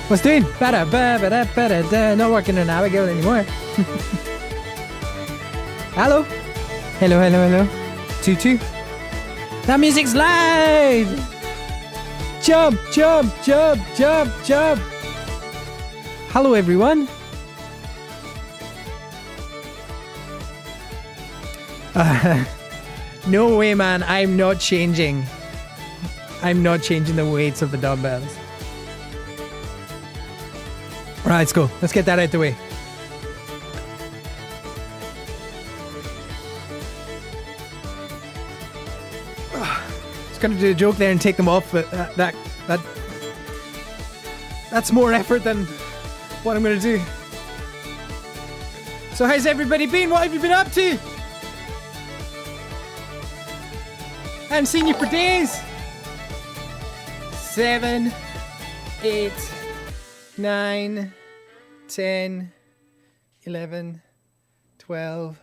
What's doing? Not working on Abigail anymore. Hello? Hello. Tutu. That music's loud! Jump! Hello, everyone. No way, man. I'm not changing the weights of the dumbbells. Right, let's go. Let's get that out the way. I was going to do a joke there and take them off, but that's more effort than what I'm going to do. So how's everybody been? What have you been up to? I haven't seen you for days. 7, 8, 9, 10, 11, 12,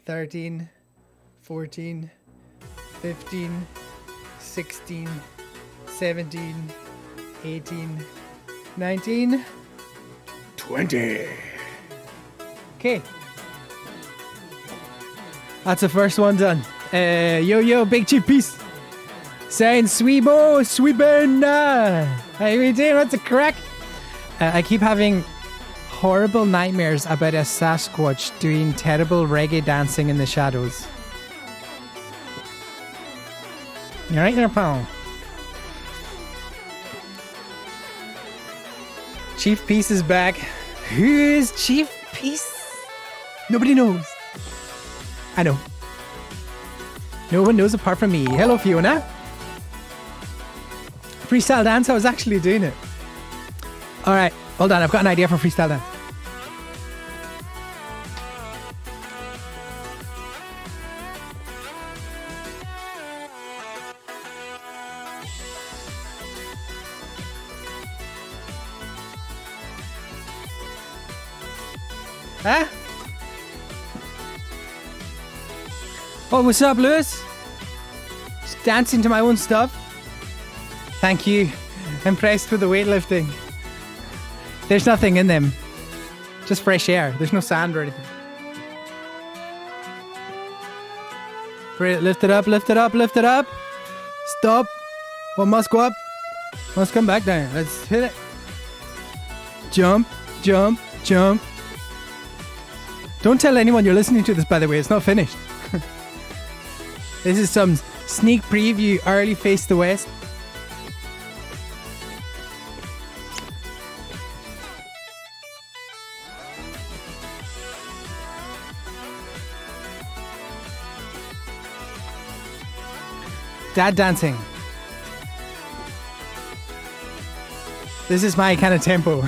13, 14, 15, 16, 17, 18, 19, 20. Okay. That's the first one done. Yo, Big Chief, peace. Saying Sweeburna. How you doing? What's the crack? I keep having horrible nightmares about a Sasquatch doing terrible reggae dancing in the shadows. You right there, pal? Chief Peace is back. Who is Chief Peace? Nobody knows. I know. No one knows apart from me. Hello, Fiona. Freestyle dance, I was actually doing it. Alright, hold on, I've got an idea for freestyle dance. Huh? Oh, what's up, Lewis? Just dancing to my own stuff. Thank you. Impressed with the weightlifting. There's nothing in them. Just fresh air. There's no sand or anything. Lift it up. Stop. One must go up. Must come back down. Let's hit it. Jump. Don't tell anyone you're listening to this, by the way. It's not finished. This is some sneak preview, early Face the West. Dad dancing. This is my kind of tempo.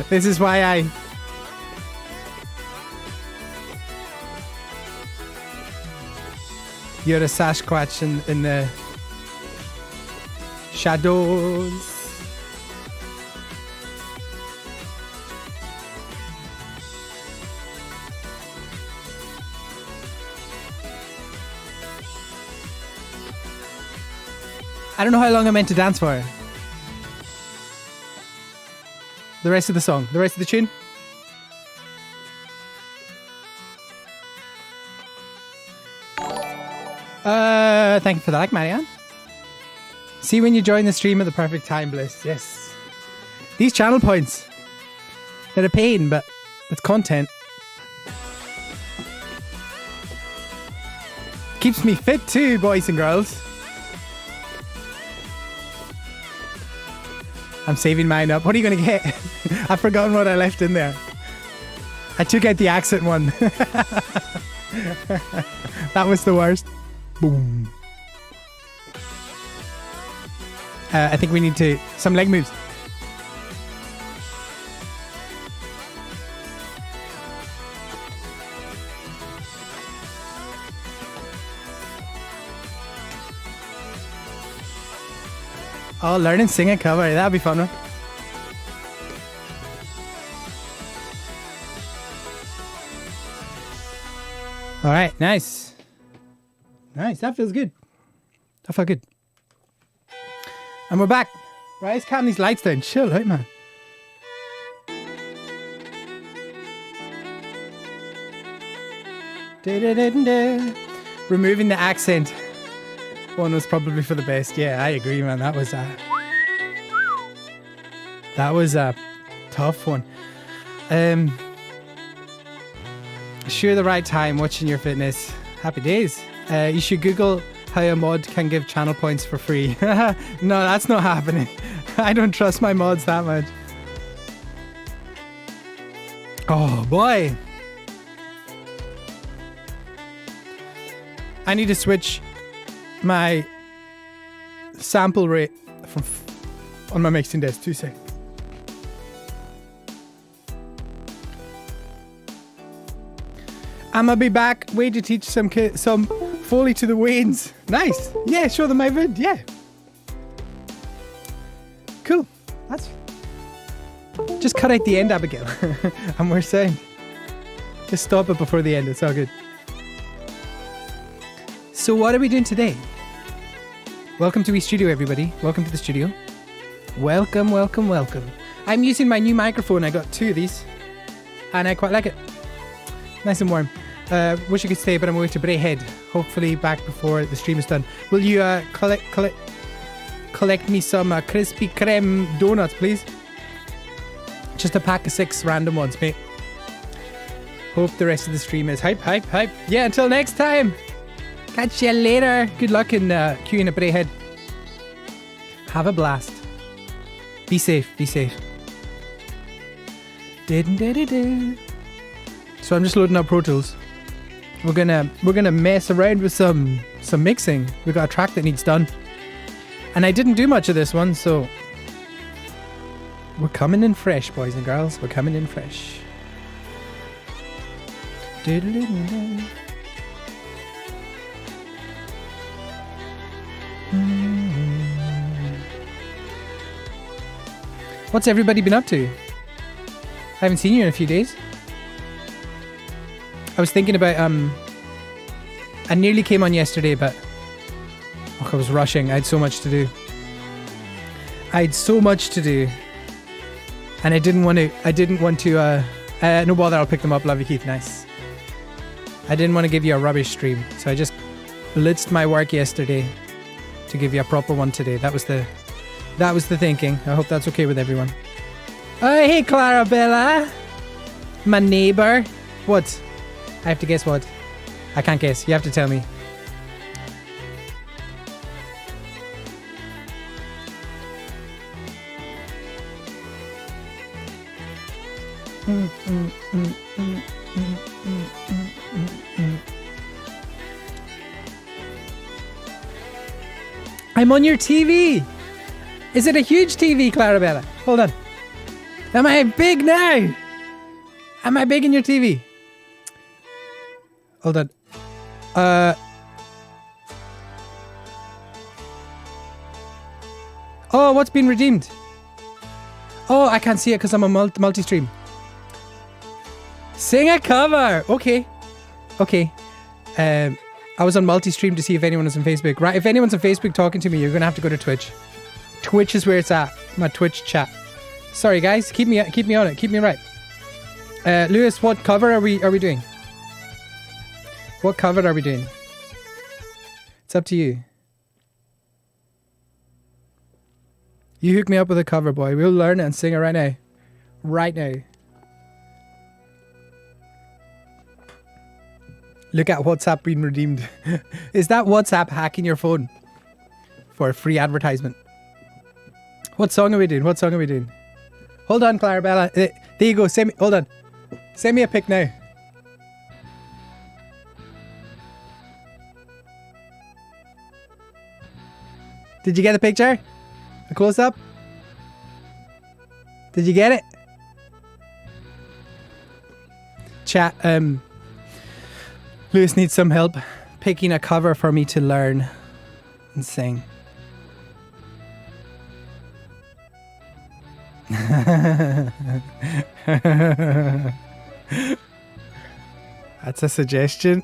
This is why you're a Sasquatch in the shadows. I don't know how long I'm meant to dance for. The rest of the song, the rest of the tune. Thank you for that, Marianne. See when you join the stream at the perfect time, Bliss. Yes. These channel points, they're a pain, but it's content. Keeps me fit too, boys and girls. I'm saving mine up. What are you going to get? I've forgotten what I left in there. I took out the accent one. That was the worst. Boom. I think we need some leg moves. Oh, learn and sing a cover. That'd be fun, right? All right, nice. Nice, that feels good. That felt good. And we're back. Right, let's calm these lights down. Chill out, man. Removing the accent one was probably for the best. Yeah, I agree, man. That was a tough one. Sure, the right time, watching your fitness. Happy days. You should Google how a mod can give channel points for free. No, that's not happening. I don't trust my mods that much. Oh boy. I need to switch my sample rate from on my mixing desk. 2 seconds. I'ma be back. Way to teach some Foley to the Waynes. Nice. Yeah, show them my vid. Yeah. Cool. That's. Just cut out the end, Abigail. And we're saying. Just stop it before the end. It's all good. So what are we doing today? Welcome to eStudio, everybody. Welcome to the studio. Welcome, welcome, welcome. I'm using my new microphone. I got 2 of these. And I quite like it. Nice and warm. Wish I could stay, but I'm going to Bray Head. Hopefully back before the stream is done. Will you collect me some Krispy Kreme donuts, please? Just a pack of 6 random ones, mate. Hope the rest of the stream is hype, hype, hype. Yeah, until next time. Catch you later. Good luck in queuing at Bray Head. Have a blast. Be safe, be safe. So I'm just loading up Pro Tools. We're gonna mess around with some mixing. We got a track that needs done, and I didn't do much of this one, so we're coming in fresh, boys and girls. We're coming in fresh. What's everybody been up to? I haven't seen you in a few days. I was thinking about, I nearly came on yesterday, but I was rushing. I had so much to do. And I didn't want to, no bother, I'll pick them up. Love you, Keith. Nice. I didn't want to give you a rubbish stream, so I just blitzed my work yesterday to give you a proper one today. That was the thinking. I hope that's okay with everyone. Oh, hey, Clarabella. My neighbor. What? I have to guess what? I can't guess. You have to tell me. I'm on your TV. Is it a huge TV, Clarabella? Hold on. Am I big now? Am I big in your TV? Hold on. Oh, what's been redeemed? Oh, I can't see it because I'm a multi-stream. Sing a cover. Okay. I was on multi-stream to see if anyone was on Facebook. Right, if anyone's on Facebook talking to me, you're gonna have to go to Twitch. Twitch is where it's at. My Twitch chat. Sorry, guys. Keep me on it. Keep me right. Lewis, what cover are we doing? What cover are we doing? It's up to you. You hook me up with a cover, boy. We'll learn it and sing it right now. Right now. Look at WhatsApp being redeemed. Is that WhatsApp hacking your phone for a free advertisement? What song are we doing? Hold on, Clarabella. There you go. Hold on. Send me a pic now. Did you get the picture? A close up? Did you get it? Chat, Lewis needs some help picking a cover for me to learn and sing. That's a suggestion.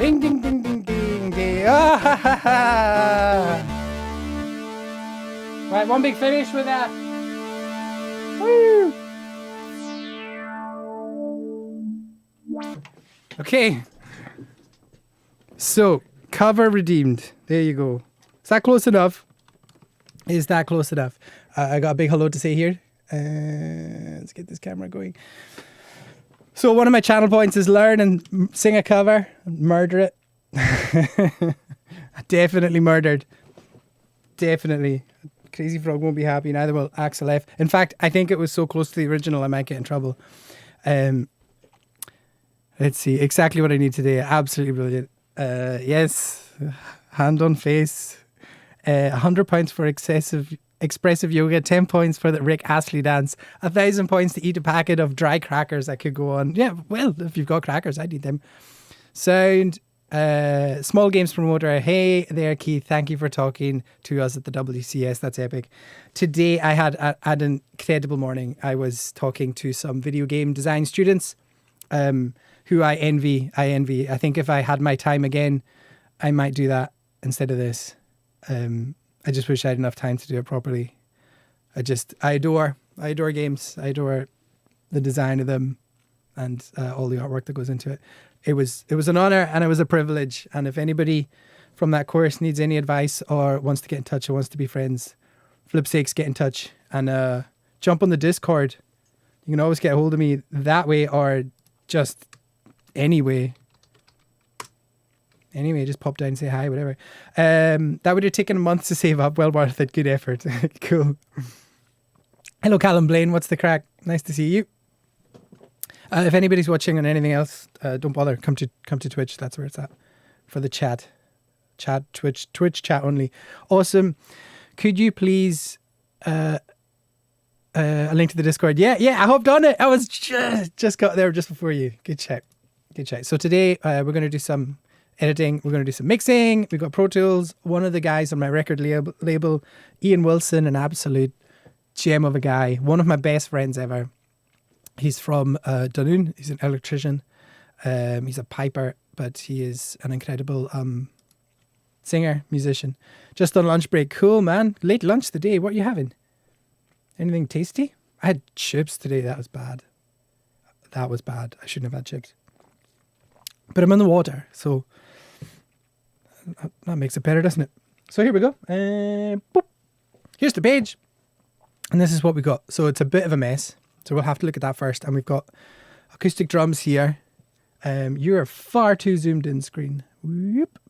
Ding, ding, ding, ding, ding, ding. Ah, ha, ha, ha. Right, one big finish with that. Woo! Okay. So, cover redeemed. There you go. Is that close enough? Is that close enough? I got a big hello to say here. Let's get this camera going. So one of my channel points is learn and sing a cover and murder it. Definitely murdered. Definitely. Crazy Frog won't be happy, neither will Axel F. In fact, I think it was so close to the original I might get in trouble. Let's see. Exactly what I need today. Absolutely brilliant. Yes. Hand on face. £100 for expressive yoga, 10 points for the Rick Astley dance, 1,000 points to eat a packet of dry crackers. I could go on. Yeah, well, if you've got crackers, I need them. Sound, small games promoter. Hey there, Keith. Thank you for talking to us at the WCS. That's epic. Today I had an incredible morning. I was talking to some video game design students who I envy. I think if I had my time again, I might do that instead of this. I just wish I had enough time to do it properly. I adore games. I adore the design of them and all the artwork that goes into it. It was an honor and it was a privilege. And if anybody from that course needs any advice or wants to get in touch or wants to be friends, flip's sakes, get in touch and jump on the Discord. You can always get a hold of me that way or just anyway. Anyway, just pop down and say hi, whatever. That would have taken a month to save up. Well worth it. Good effort. Cool. Hello, Callum Blaine. What's the crack? Nice to see you. If anybody's watching on anything else, don't bother. Come to Twitch. That's where it's at for the chat. Twitch chat only. Awesome. Could you please a link to the Discord? Yeah. I hopped on it. I was just got there just before you. Good chat. So today we're going to do some editing. We're going to do some mixing. We've got Pro Tools. One of the guys on my record label, Iain Wilson, an absolute gem of a guy. One of my best friends ever. He's from Dunoon. He's an electrician. He's a piper, but he is an incredible singer, musician. Just on lunch break. Cool, man. Late lunch today. What are you having? Anything tasty? I had chips today. That was bad. I shouldn't have had chips. But I'm in the water, so that makes it better, doesn't it? So here we go. Boop. Here's the page. And this is what we got. So it's a bit of a mess. So we'll have to look at that first. And we've got acoustic drums here. You are far too zoomed in screen. Whoop.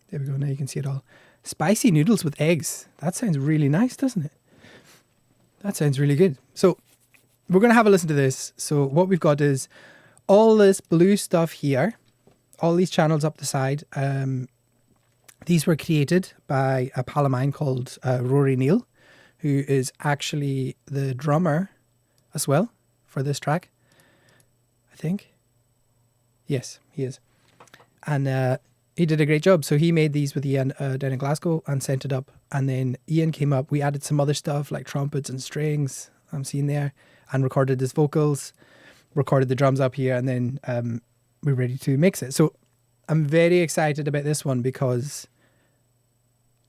There we go. Now you can see it all. Spicy noodles with eggs. That sounds really nice, doesn't it? That sounds really good. So we're going to have a listen to this. So what we've got is all this blue stuff here. All these channels up the side. These were created by a pal of mine called Rory Neal, who is actually the drummer as well for this track, I think. Yes, he is. And he did a great job. So he made these with Iain down in Glasgow and sent it up. And then Iain came up. We added some other stuff like trumpets and strings, I'm seeing there, and recorded his vocals, recorded the drums up here, and then we're ready to mix it. So I'm very excited about this one because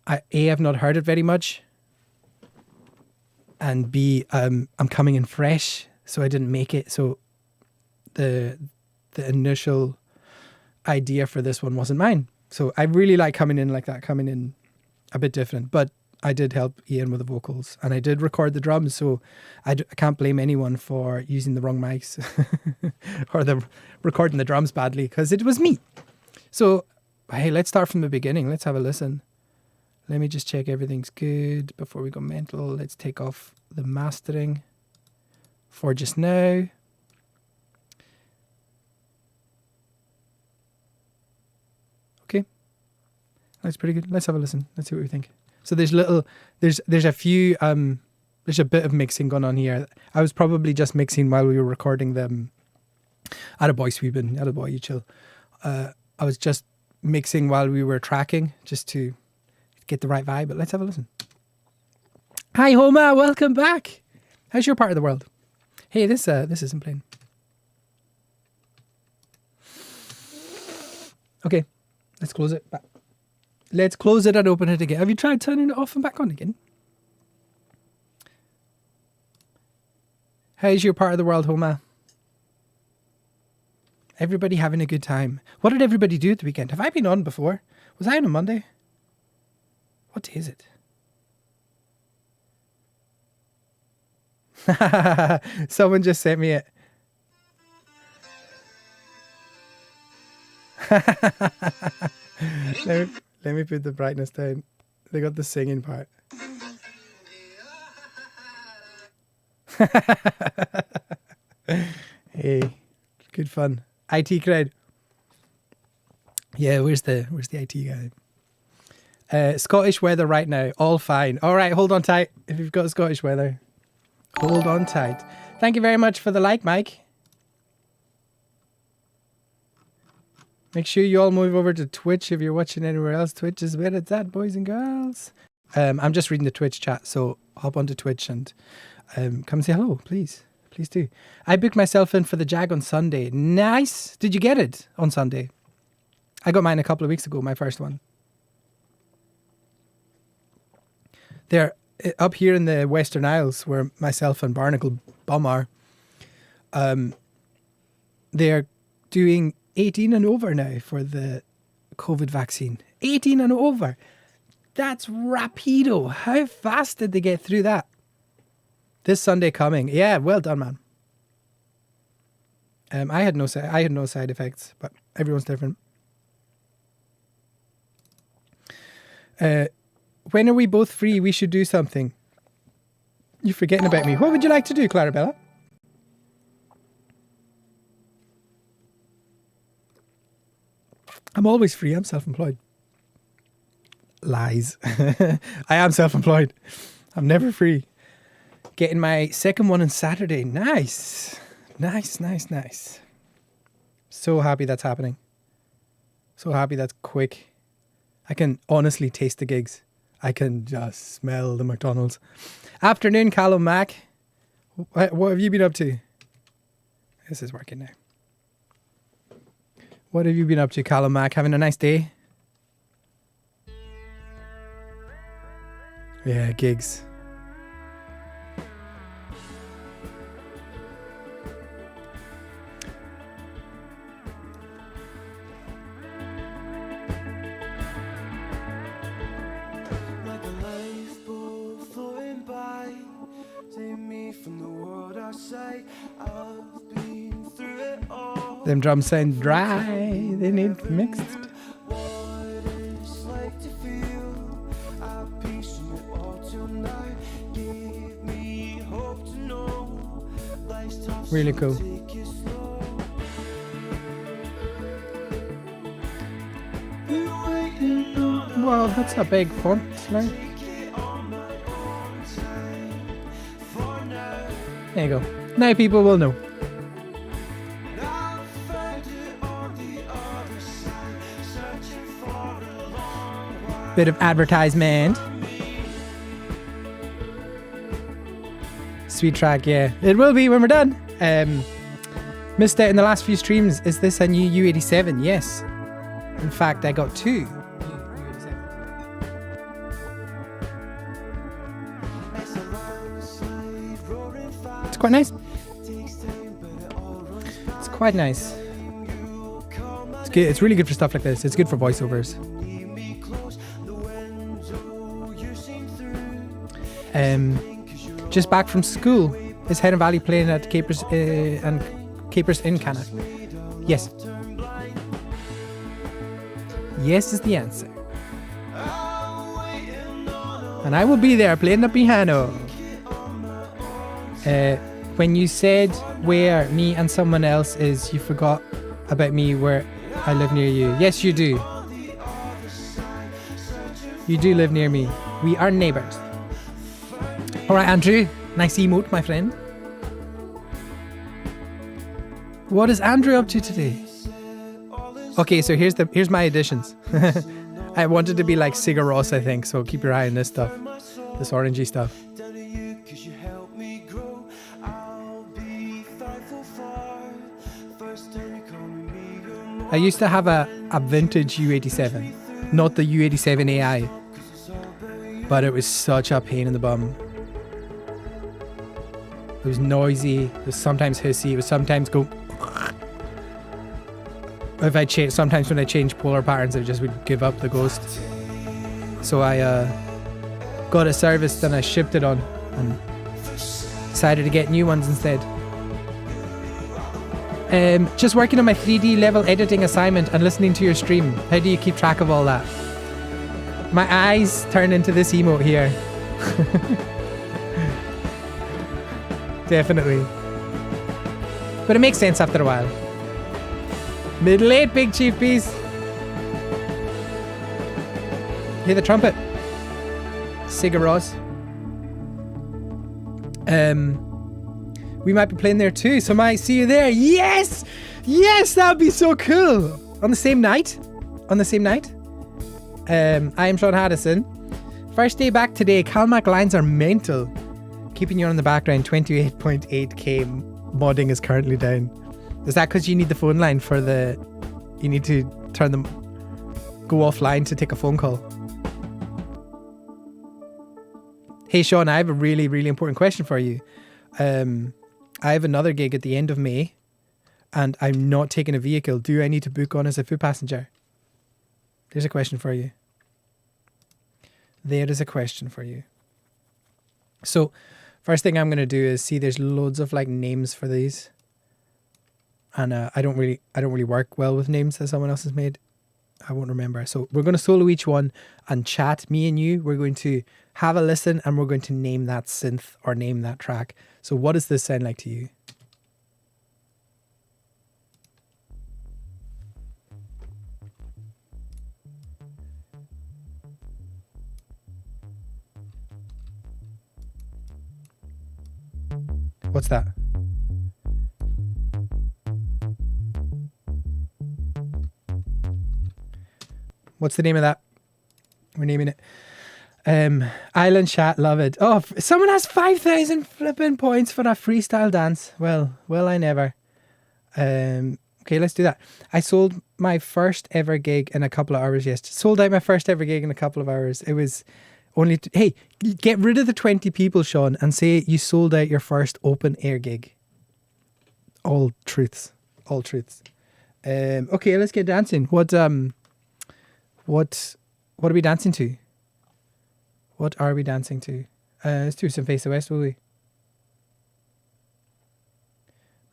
I've not heard it very much, and B, I'm coming in fresh, so I didn't make it. So the initial idea for this one wasn't mine. So I really like coming in like that, coming in a bit different. But I did help Iain with the vocals, and I did record the drums, so I can't blame anyone for using the wrong mics or recording the drums badly, because it was me. So, hey, let's start from the beginning. Let's have a listen. Let me just check everything's good before we go mental. Let's take off the mastering for just now. Okay. That's pretty good. Let's have a listen. Let's see what we think. So there's a few, there's a bit of mixing going on here. I was probably just mixing while we were recording them. Attaboy, Sweebin. Attaboy, you chill. I was just mixing while we were tracking just to get the right vibe, but let's have a listen. Hi, Homa. Welcome back. How's your part of the world? Hey, this isn't playing. Okay, let's close it back. Let's close it and open it again. Have you tried turning it off and back on again? How's your part of the world, Homa? Everybody having a good time. What did everybody do at the weekend? Have I been on before? Was I on a Monday? What day is it? Someone just sent me it. Let me put the brightness down. They got the singing part. Hey, good fun. IT cred. Yeah, where's the IT guy? Scottish weather right now. All fine. All right, hold on tight. If you've got Scottish weather, hold on tight. Thank you very much for the like, Mike. Make sure you all move over to Twitch if you're watching anywhere else. Twitch is where it's at, boys and girls. I'm just reading the Twitch chat, so hop onto Twitch and come say hello, please. Please do. I booked myself in for the Jag on Sunday. Nice. Did you get it on Sunday? I got mine a couple of weeks ago, my first one. They're up here in the Western Isles, where myself and Barnacle Bum are. They're doing 18 and over now for the COVID vaccine. 18 and over. That's rapido. How fast did they get through that? This Sunday coming. Yeah, well done, man. I had no side effects, but everyone's different. When are we both free? We should do something. You're forgetting about me. What would you like to do, Clarabella? I'm always free. I'm self-employed. Lies. I am self-employed. I'm never free. Getting my second one on Saturday. Nice. Nice. So happy that's happening. So happy that's quick. I can honestly taste the gigs. I can just smell the McDonald's. Afternoon, Callum Mac. What have you been up to? This is working now. What have you been up to, Callum Mac? Having a nice day? Yeah, gigs. Them drums sound dry. They need mixed. Really cool. Wow, that's a big font, like. There you go. Now people will know. Bit of advertisement. Sweet track, yeah. It will be when we're done. Missed out in the last few streams. Is this a new U87? Yes. In fact, I got two. It's quite nice. It's quite nice. It's good. It's really good for stuff like this. It's good for voiceovers. Just back from school. Is Heron Valley playing at Capers and Capers in Canada? Yes. Yes is the answer. And I will be there playing the piano. When you said where me and someone else is, you forgot about me where I live near you. Yes, you do. You do live near me. We are neighbours. Alright, Andrew. Nice emote, my friend. What is Andrew up to today? Okay, so here's my additions. I wanted to be like Sigur Rós, I think, so keep your eye on this stuff. This orangey stuff. I used to have a vintage U87, not the U87 AI, but it was such a pain in the bum. It was noisy, it was sometimes hissy, it was sometimes go... If I change, sometimes when I change polar patterns, it just would give up the ghost. So I got it serviced and I shipped it on and decided to get new ones instead. Just working on my 3D level editing assignment and listening to your stream. How do you keep track of all that? My eyes turn into this emote here. Definitely. But it makes sense after a while. Middle 8, Big Chief Beast. Hear the trumpet. Cigaros. We might be playing there too, so I might see you there. Yes! Yes, that would be so cool. On the same night. I am Sean Haddison. First day back today. Calmac lines are mental. Keeping you on the background. 28.8k modding is currently down. Is that because you need the phone line for the... You need to turn them... Go offline to take a phone call. Hey Sean, I have a really, really important question for you. I have another gig at the end of May and I'm not taking a vehicle. Do I need to book on as a foot passenger? There's a question for you. There is a question for you. So, first thing I'm going to do is see there's loads of like names for these. And I don't really work well with names that someone else has made. I won't remember. So we're going to solo each one and chat. Me and you, we're going to have a listen and we're going to name that synth or name that track. So what does this sound like to you? What's that? What's the name of that? We're naming it. Island Chat, love it. Oh, someone has 5,000 flipping points for a freestyle dance. Well, I never. Okay, let's do that. I sold my first ever gig in a couple of hours yesterday. Sold out my first ever gig in a couple of hours. It was only... Hey, get rid of the 20 people, Sean, and say you sold out your first open air gig. All truths. All truths. Okay, let's get dancing. What are we dancing to? What are we dancing to? Let's do some Face the West, will we?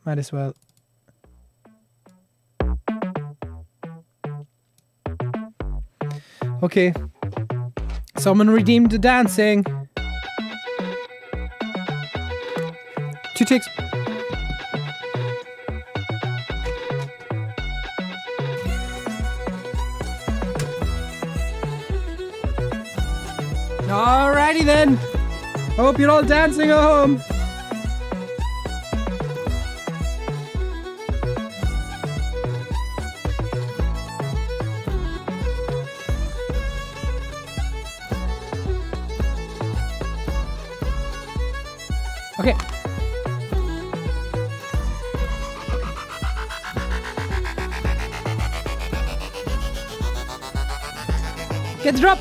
Might as well. Okay. Someone redeemed the dancing. 2 ticks. Alrighty then. I hope you're all dancing at home. Okay. Get the drop.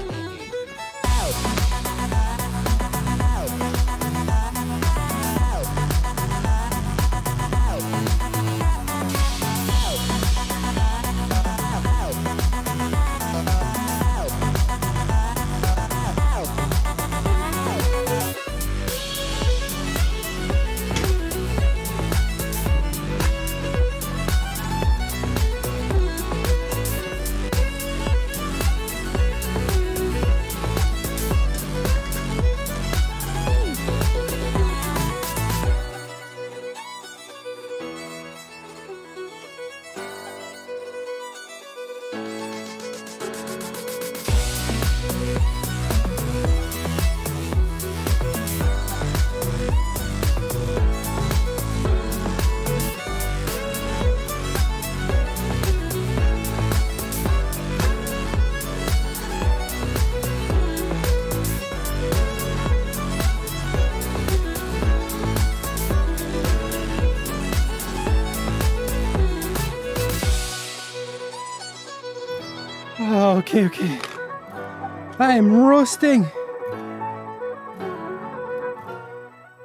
Oh, okay, okay. I'm roasting.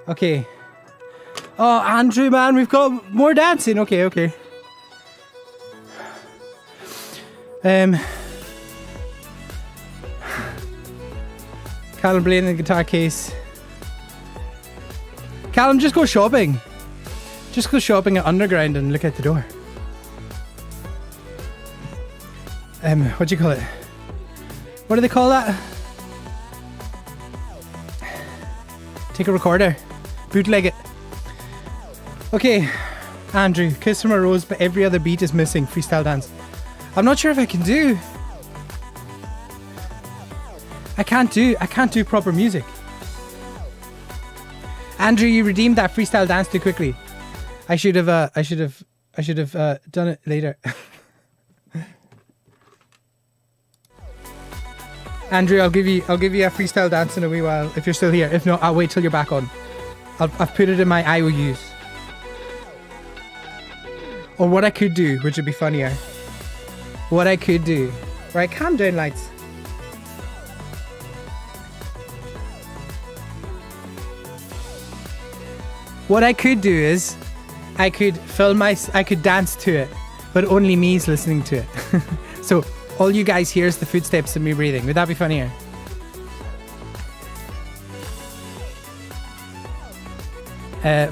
Okay. Oh, Andrew, man, we've got more dancing. Okay, okay. Callum playing in the guitar case. Callum, just go shopping. Just go shopping at Underground and look out the door. What do you call it? What do they call that? Take a recorder. Bootleg it. Okay, Andrew, Kiss from a Rose, but every other beat is missing. Freestyle dance. I'm not sure if I can do. I can't do proper music. Andrew, you redeemed that freestyle dance too quickly. I should have done it later. Andrew, I'll give you a freestyle dance in a wee while if you're still here. If not, I'll wait till you're back on. I've put it in my IOUs. Or what I could do, which would be funnier. What I could do. Right, calm down, lights. What I could do is, I could dance to it, but only me's listening to it. So all you guys hear is the footsteps of me breathing. Would that be funnier?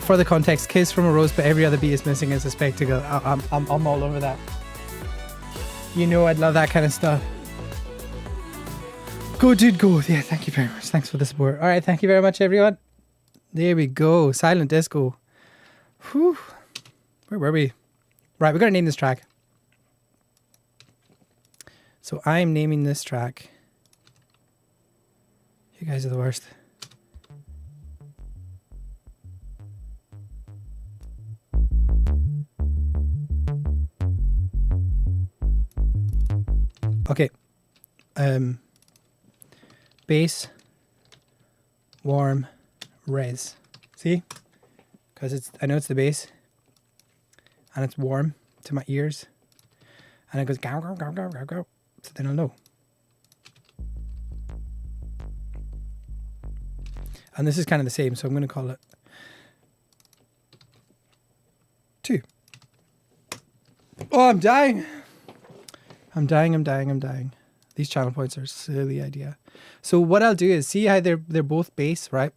For the context, Kiss from a Rose, but every other beat is missing as a spectacle. I'm all over that. You know I'd love that kind of stuff. Go, dude, go. Yeah, thank you very much. Thanks for the support. All right, thank you very much, everyone. There we go. Silent disco. Whew. Where were we? Right, we got to name this track. So I'm naming this track. You guys are the worst. Okay. Bass, warm, res. See? Because I know it's the bass. And it's warm to my ears. And it goes gow, gow, gow, gow, gow, gow. So then I'll know. And this is kind of the same, so I'm going to call it 2. Oh, I'm dying. I'm dying. These channel points are a silly idea. So what I'll do is, see how they're both bass, right?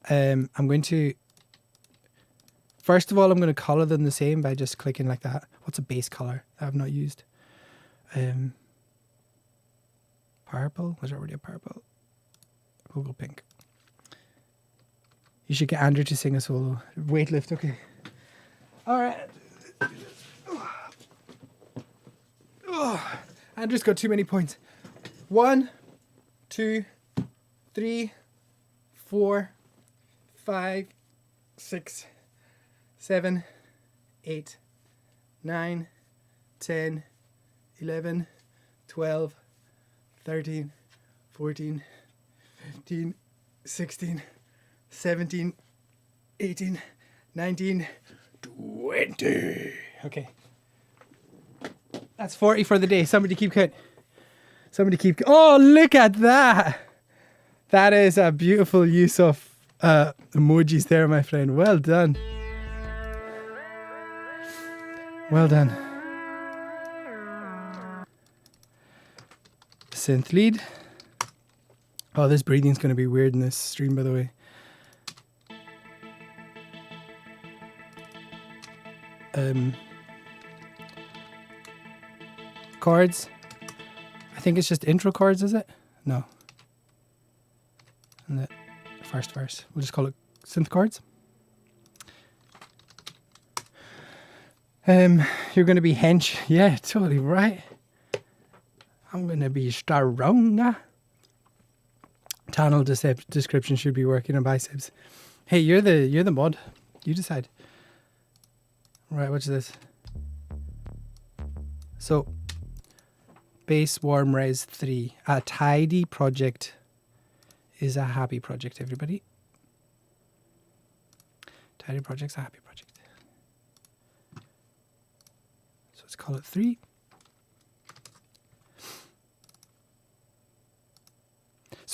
I'm going to, first of all, I'm going to color them the same by just clicking like that. What's a base color that I've not used? Purple? Was there already a purple? We'll go pink. You should get Andrew to sing a solo. Weightlift, okay. All right. Oh, Andrew's got too many points. 1, 2, 3, 4, 5, 6, 7, 8, 9, 10, 11, 12, 13, 14, 15, 16, 17, 18, 19, 20. Okay. That's 40 for the day. Somebody keep count. Oh, look at that. That is a beautiful use of emojis there, my friend. Well done. Well done. Synth lead. Oh, this breathing's going to be weird in this stream, by the way. Chords. I think it's just intro chords, is it? No. And the first verse. We'll just call it synth chords. You're going to be hench. Yeah, totally right. I'm going to be strong. Channel description should be working on biceps. Hey, you're the mod. You decide. Right, what's this? So, bass warm res 3. A tidy project is a happy project, everybody. Tidy project's a happy project. So let's call it 3.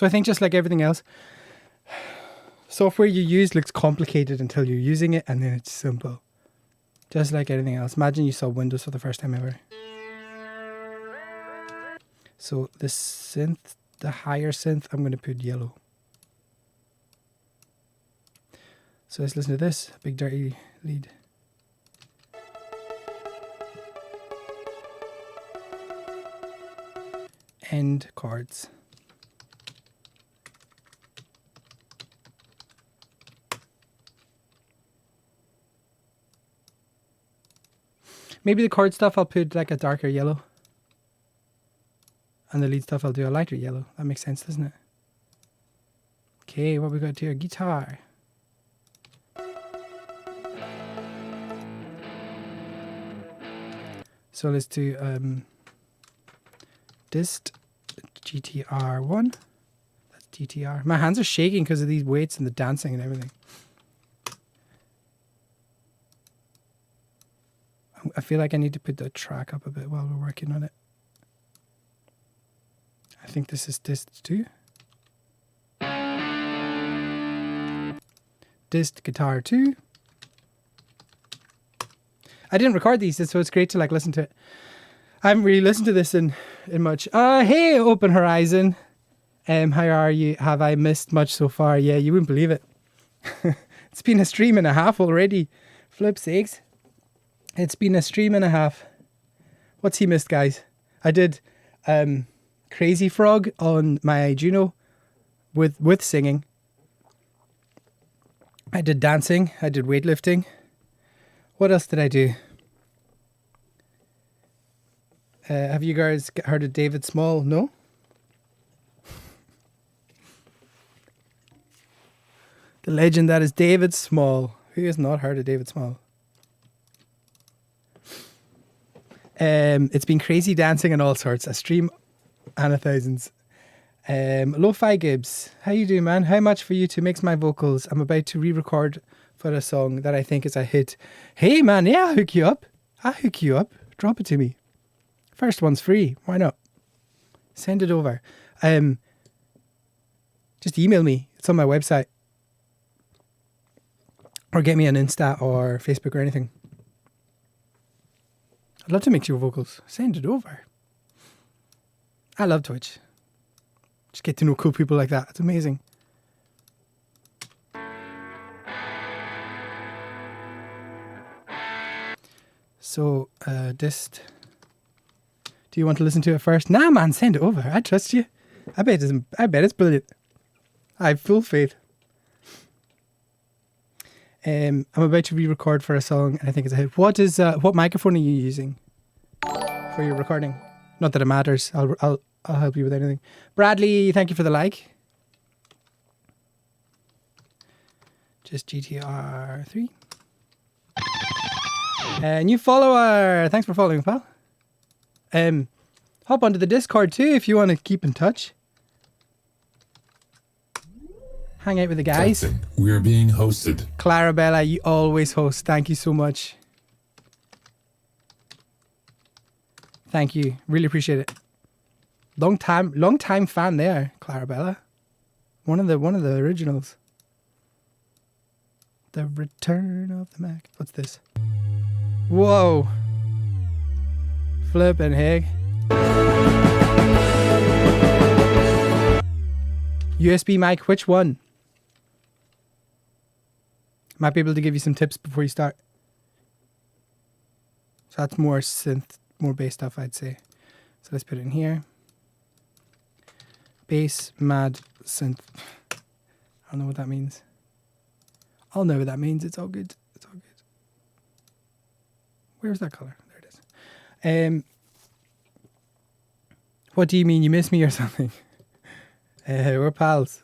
So I think just like everything else, software you use looks complicated until you're using it, and then it's simple. Just like anything else. Imagine you saw Windows for the first time ever. So the synth, the higher synth, I'm going to put yellow. So let's listen to this big dirty lead. End chords. Maybe the chord stuff I'll put like a darker yellow. And the lead stuff I'll do a lighter yellow. That makes sense, doesn't it? Okay, what we got here? Guitar. So let's do dist GTR1. That's GTR. My hands are shaking because of these weights and the dancing and everything. I feel like I need to put the track up a bit while we're working on it. I think this is dist 2. Dist guitar 2. I didn't record these, so it's great to like listen to it. I haven't really listened to this in much. Hey, Open Horizon. How are you? Have I missed much so far? Yeah, you wouldn't believe it. It's been a stream and a half already. Flip sakes. It's been a stream and a half. What's he missed, guys? I did Crazy Frog on my Juno with singing. I did dancing. I did weightlifting. What else did I do? Have you guys heard of David Small? No? The legend that is David Small. Who has not heard of David Small? It's been crazy dancing and all sorts. A stream and a thousands. Lo-Fi Gibbs. How you doing, man? How much for you to mix my vocals? I'm about to re-record for a song that I think is a hit. Hey, man, yeah, I'll hook you up. I'll hook you up. Drop it to me. First one's free. Why not? Send it over. Just email me. It's on my website. Or get me on Insta or Facebook or anything. I'd love to mix your vocals. Send it over. I love Twitch. Just get to know cool people like that. It's amazing. So, dist. Do you want to listen to it first? Nah, man, send it over. I trust you. I bet it's brilliant. I have full faith. I'm about to re-record for a song, and I think it's a hit. What microphone are you using for your recording? Not that it matters. I'll help you with anything. Bradley, thank you for the like. Just GTR 3. New follower. Thanks for following, pal. Hop onto the Discord too if you want to keep in touch. Hang out with the guys. We are being hosted. Clarabella, you always host. Thank you so much. Thank you. Really appreciate it. Long time fan there, Clarabella. One of the originals. The Return of the Mac. What's this? Whoa. Flippin' heck. USB mic, which one? Might be able to give you some tips before you start. So that's more synth, more bass stuff, I'd say. So let's put it in here. Bass, mad, synth. I don't know what that means. I'll know what that means. It's all good. It's all good. Where's that color? There it is. What do you mean? You miss me or something? We're pals.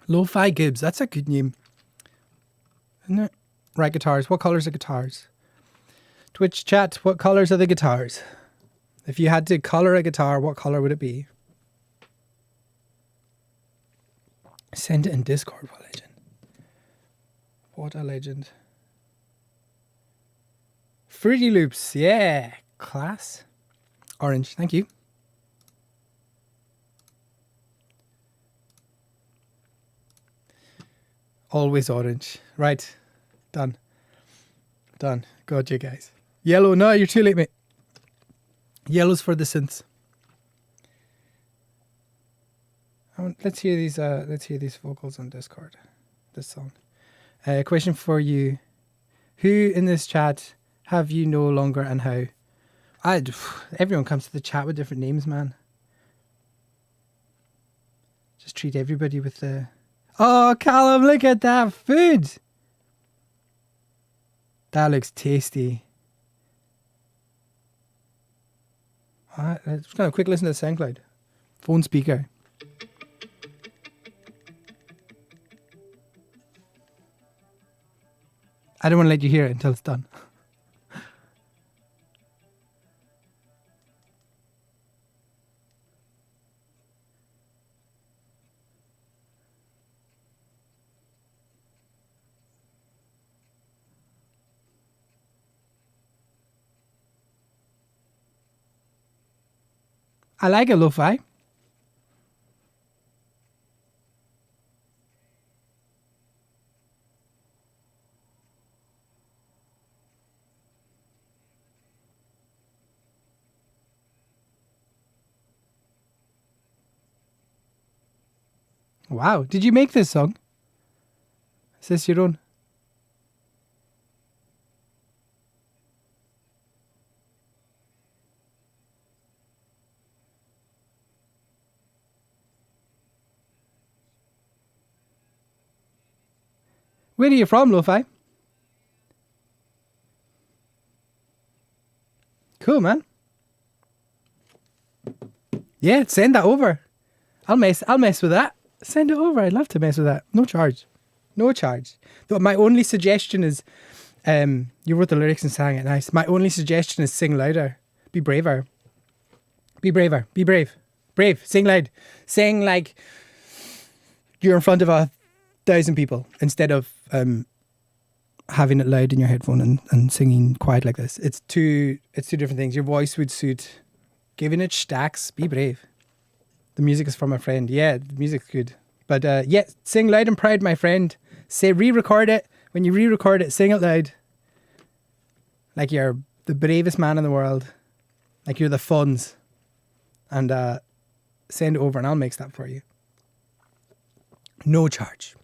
Lo-Fi Gibbs. That's a good name. Isn't it? Right, guitars. What colors are guitars? Twitch chat. What colors are the guitars? If you had to color a guitar, what color would it be? Send it in Discord. What a legend. What a legend. Fruity Loops. Yeah. Class. Orange. Thank you. Always orange. Right. Done. Done. Got you guys. Yellow. No, you're too late, mate. Yellow's for the synths. Let's hear these vocals on Discord. This song. Question for you. Who in this chat have you no longer and how? Everyone comes to the chat with different names, man. Just treat everybody with the... Oh, Callum, look at that food. That looks tasty. Alright, let's just have a quick listen to the SoundCloud. Phone speaker. I don't want to let you hear it until it's done. I like it, lo-fi. Wow, did you make this song? Is this your own? Where are you from, Lo-Fi? Cool, man. Yeah, send that over. I'll mess with that. Send it over. I'd love to mess with that. No charge. No charge. Though my only suggestion is, you wrote the lyrics and sang it nice. My only suggestion is sing louder. Be braver. Be braver. Be brave. Brave. Sing loud. Sing like you're in front of 1,000 people instead of having it loud in your headphone and singing quiet like this. It's two different things. Your voice would suit giving it stacks. Be brave. The music is from a friend. Yeah, the music's good. But yeah, sing loud and proud, my friend. Say re-record it. When you re-record it, sing it loud. Like you're the bravest man in the world. Like you're the Fonz. And send it over and I'll mix that for you. No charge.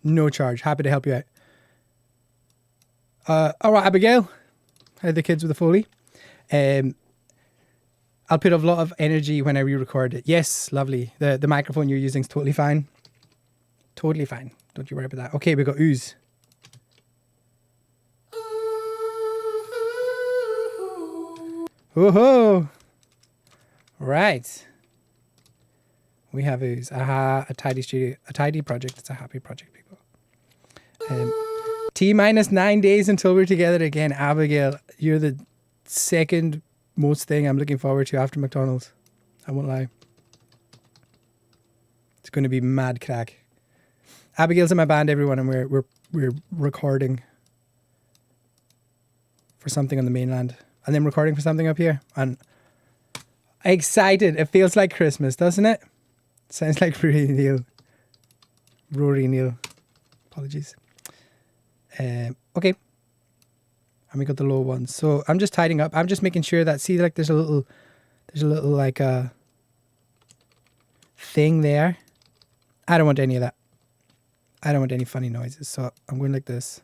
No charge. Happy to help you out. All right, Abigail. How are the kids with the Foley? I'll put a lot of energy when I re-record it. Yes, lovely. The microphone you're using is totally fine. Totally fine. Don't you worry about that. Okay, we got ooze. Woohoo! Right. We have ooze. Aha, a tidy studio, a tidy project. It's a happy project, people. T-9 days until we're together again. Abigail, you're the second most thing I'm looking forward to after McDonald's. I won't lie. It's going to be mad crack. Abigail's in my band, everyone, and we're recording for something on the mainland, and then recording for something up here. And excited. It feels like Christmas, doesn't it? Sounds like Rory Neal. Apologies. Okay. And we got the low ones. So I'm just tidying up. I'm just making sure that, see, like there's a little like thing there. I don't want any of that. I don't want any funny noises. So I'm going like this.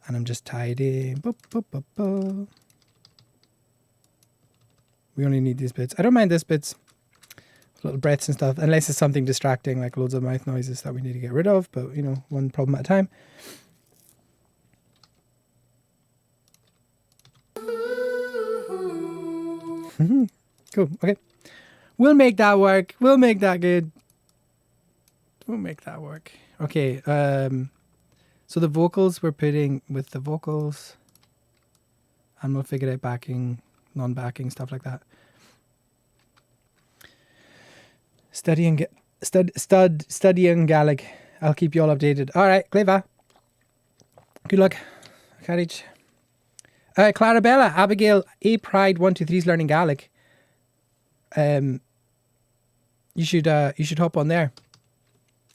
And I'm just tidying. We only need these bits. I don't mind these bits. Little breaths and stuff. Unless it's something distracting, like loads of mouth noises that we need to get rid of. But, you know, one problem at a time. Cool. Okay. We'll make that work. We'll make that good. We'll make that work. Okay. So the vocals we're putting with the vocals, and we'll figure out backing, non-backing, stuff like that. Studying Gaelic. I'll keep you all updated. All right, Gleva. Good luck. Courage. Clarabella, Abigail, A Pride 123 is learning Gaelic. You should hop on there.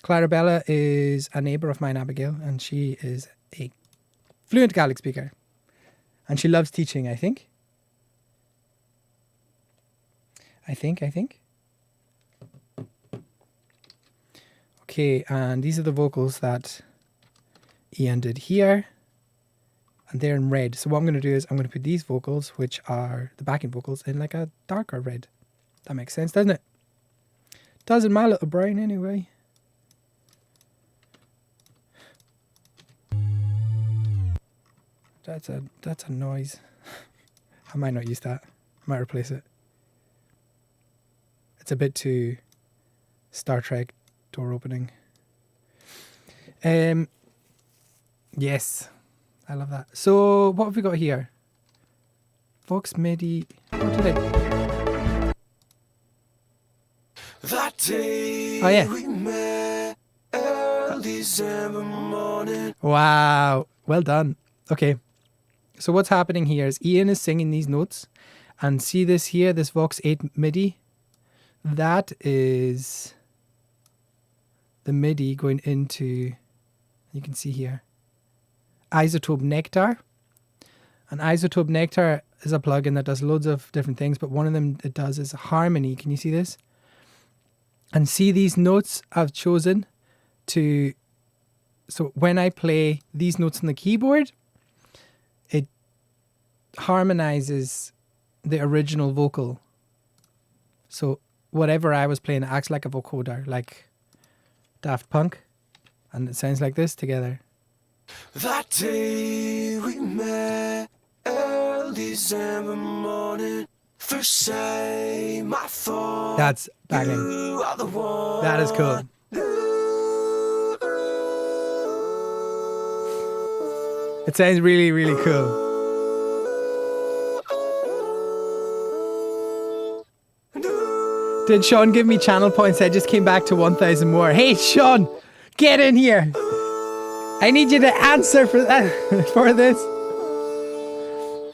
Clarabella is a neighbour of mine, Abigail, and she is a fluent Gaelic speaker. And she loves teaching, I think. I think. Okay, and these are the vocals that Iain did here. And they're in red. So what I'm going to do is I'm going to put these vocals, which are the backing vocals, in like a darker red. That makes sense, doesn't it? Does in my little brain anyway. That's a noise. I might not use that. I might replace it. It's a bit too Star Trek door opening. Yes. I love that. So what have we got here? Vox MIDI. What did I... That day Oh yeah. we met early December morning. Wow. Well done. Okay. So what's happening here is Iain is singing these notes. And see this here, this Vox 8 MIDI? That is the MIDI going into, you can see here, Isotope Nectar. And Isotope Nectar is a plugin that does loads of different things, but one of them it does is harmony. Can you see this? And see these notes I've chosen to, so when I play these notes on the keyboard, it harmonizes the original vocal. So whatever I was playing acts like a vocoder, like Daft Punk, and it sounds like this together. That day we met early December morning. First time I thought That's banging. you are the one. That is cool. It sounds really, really cool. Did Sean give me channel points? I just came back to 1,000 more. Hey, Sean, get in here. I need you to answer for that, for this.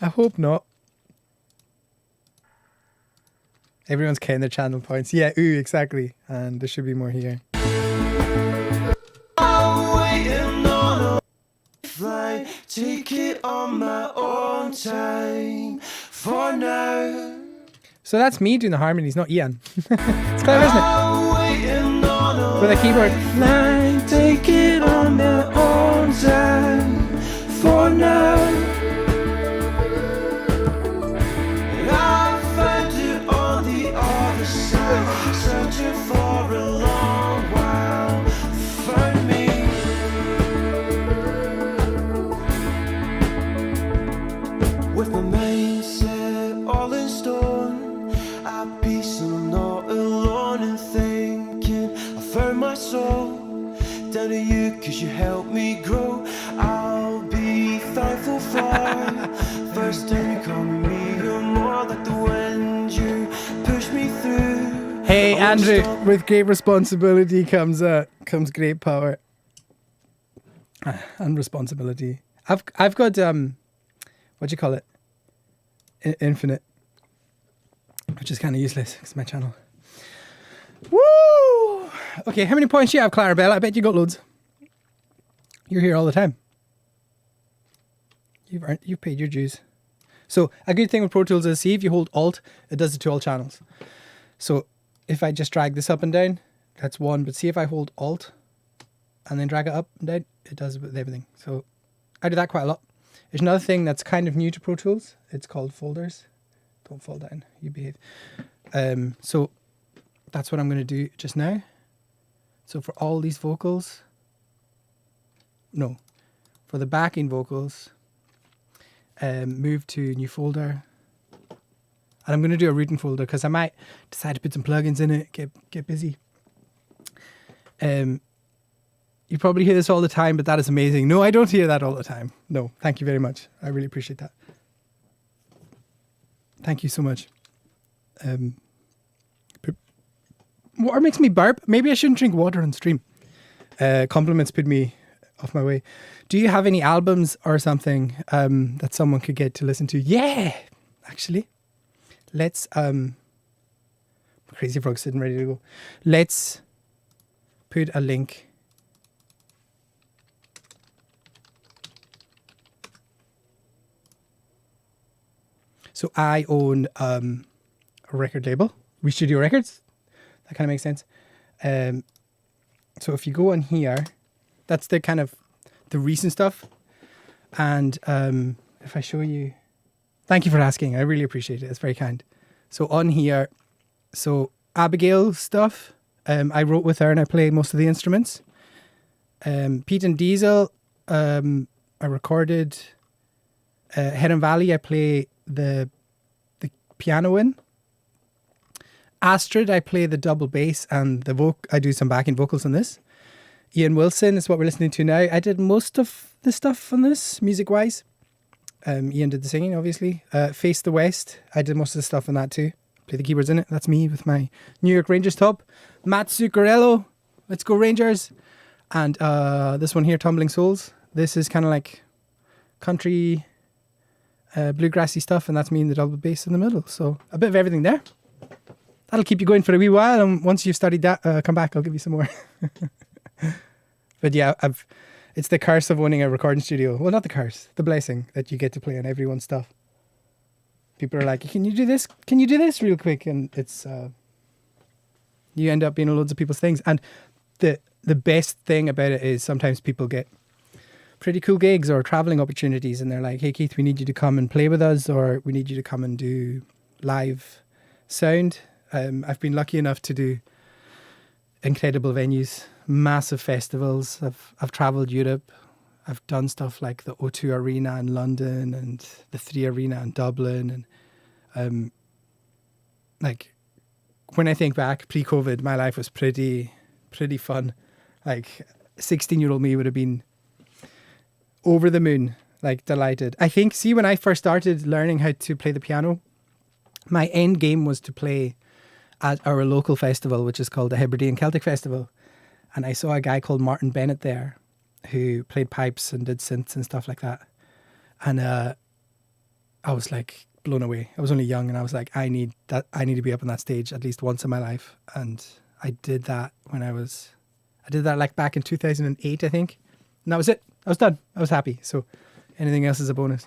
I hope not. Everyone's counting their channel points. Yeah, ooh, exactly. And there should be more here. I'm waiting on a flight, take it on my own time. For now, So that's me doing the harmonies, not Iain. It's clever, isn't it? I'm waiting on a With a keyboard. flight, take it on my own time. For now, I found it on the other side, searching for a long while. Find me. With my mindset all in stone, at peace and I'm not alone in thinking I found my soul down to you, cause you helped me grow. I'll be thankful for first time you call me, you're more like the wind, you push me through. Hey, Andrew, with great responsibility comes great power. And responsibility. I've got, what do you call it? Infinite. Which is kind of useless. It's my channel. Woo! Okay, how many points do you have, Clarabelle? I bet you got loads. You're here all the time. You've paid your dues. So a good thing with Pro Tools is, see, if you hold Alt, it does it to all channels. So if I just drag this up and down, that's one. But see, if I hold Alt and then drag it up and down, it does it with everything. So I do that quite a lot. There's another thing that's kind of new to Pro Tools. It's called folders. Don't fall down, you behave. So that's what I'm going to do just now. So for all these vocals, no, for the backing vocals, move to new folder. And I'm going to do a routing folder because I might decide to put some plugins in it, get busy. You probably hear this all the time, but that is amazing. No, I don't hear that all the time. No, thank you very much. I really appreciate that. Thank you so much. Water makes me burp. Maybe I shouldn't drink water on stream. Compliments put me off my way. Do you have any albums or something that someone could get to listen to? Yeah, actually. Let's... Crazy Frog's sitting ready to go. Let's put a link. So I own a record label, We Studio Records. That kind of makes sense. So if you go on here, that's the kind of the recent stuff. And if I show you, thank you for asking. I really appreciate it. It's very kind. So on here, so Abigail stuff, I wrote with her and I play most of the instruments. Pete and Diesel, I recorded. Heron Valley, I play the piano in. Astrid, I play the double bass and I do some backing vocals on this. Iain Wilson is what we're listening to now. I did most of the stuff on this, music-wise. Iain did the singing, obviously. Face the West, I did most of the stuff on that too. Play the keyboards in it. That's me with my New York Rangers top. Matt Zuccarello, let's go Rangers. And this one here, Tumbling Souls. This is kind of like country, bluegrassy stuff, and that's me in the double bass in the middle. So a bit of everything there. That'll keep you going for a wee while, and once you've studied that, come back, I'll give you some more. But yeah, it's the curse of owning a recording studio. Well, not the curse, the blessing that you get to play on everyone's stuff. People are like, can you do this? Can you do this real quick? And it's, you end up being on loads of people's things. And the best thing about it is sometimes people get pretty cool gigs or traveling opportunities, and they're like, hey Keith, we need you to come and play with us, or we need you to come and do live sound. I've been lucky enough to do incredible venues, massive festivals. I've traveled Europe. I've done stuff like the O2 Arena in London and the 3 Arena in Dublin. And like when I think back pre-COVID, my life was pretty fun. Like 16-year-old me would have been over the moon, like delighted. I think, see, when I first started learning how to play the piano, my end game was to play at our local festival, which is called the Hebridean Celtic Festival. And I saw a guy called Martin Bennett there who played pipes and did synths and stuff like that. And I was like blown away. I was only young and I was like, I need to be up on that stage at least once in my life. And I did that like back in 2008, I think. And that was it. I was done. I was happy. So anything else is a bonus.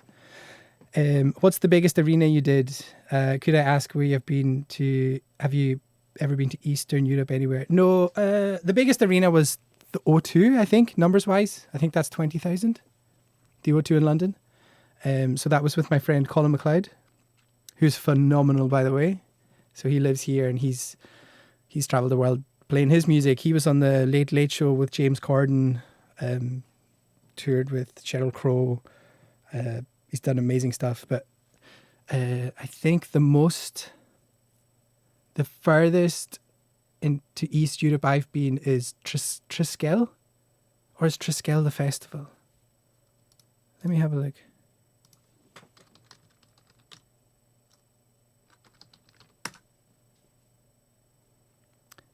What's the biggest arena you did? Could I ask where you've been to? Have you ever been to Eastern Europe anywhere? No, the biggest arena was the O2, I think, numbers-wise. I think that's 20,000, the O2 in London. So that was with my friend Colin McLeod, who's phenomenal, by the way. So he lives here and he's travelled the world playing his music. He was on the Late Late Show with James Corden, toured with Sheryl Crow. He's done amazing stuff, but I think the furthest into East Europe I've been is Triskel, or is Triskel the festival? Let me have a look.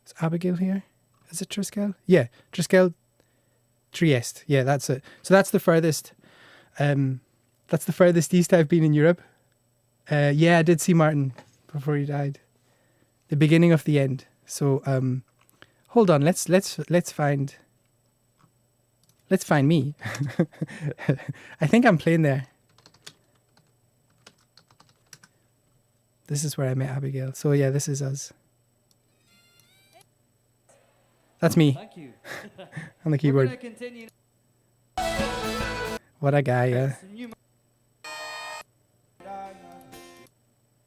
Is Abigail here? Is it Triskel? Yeah, Triskel, Trieste. Yeah, that's it. So that's the furthest. That's the furthest east I've been in Europe. Yeah, I did see Martin before he died. The beginning of the end. So hold on, let's find me. I think I'm playing there. This is where I met Abigail. So yeah, this is us. That's me. Thank you. On the keyboard. We're gonna continue. What a guy, yeah.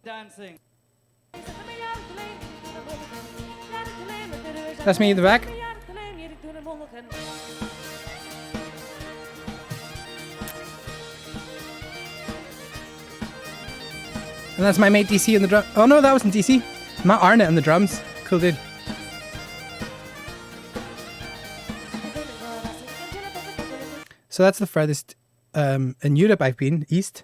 Dancing. That's me in the back. And that's my mate DC on the drum. Oh no, that wasn't DC. Matt Arnott on the drums. Cool dude. So that's the furthest in Europe I've been, east.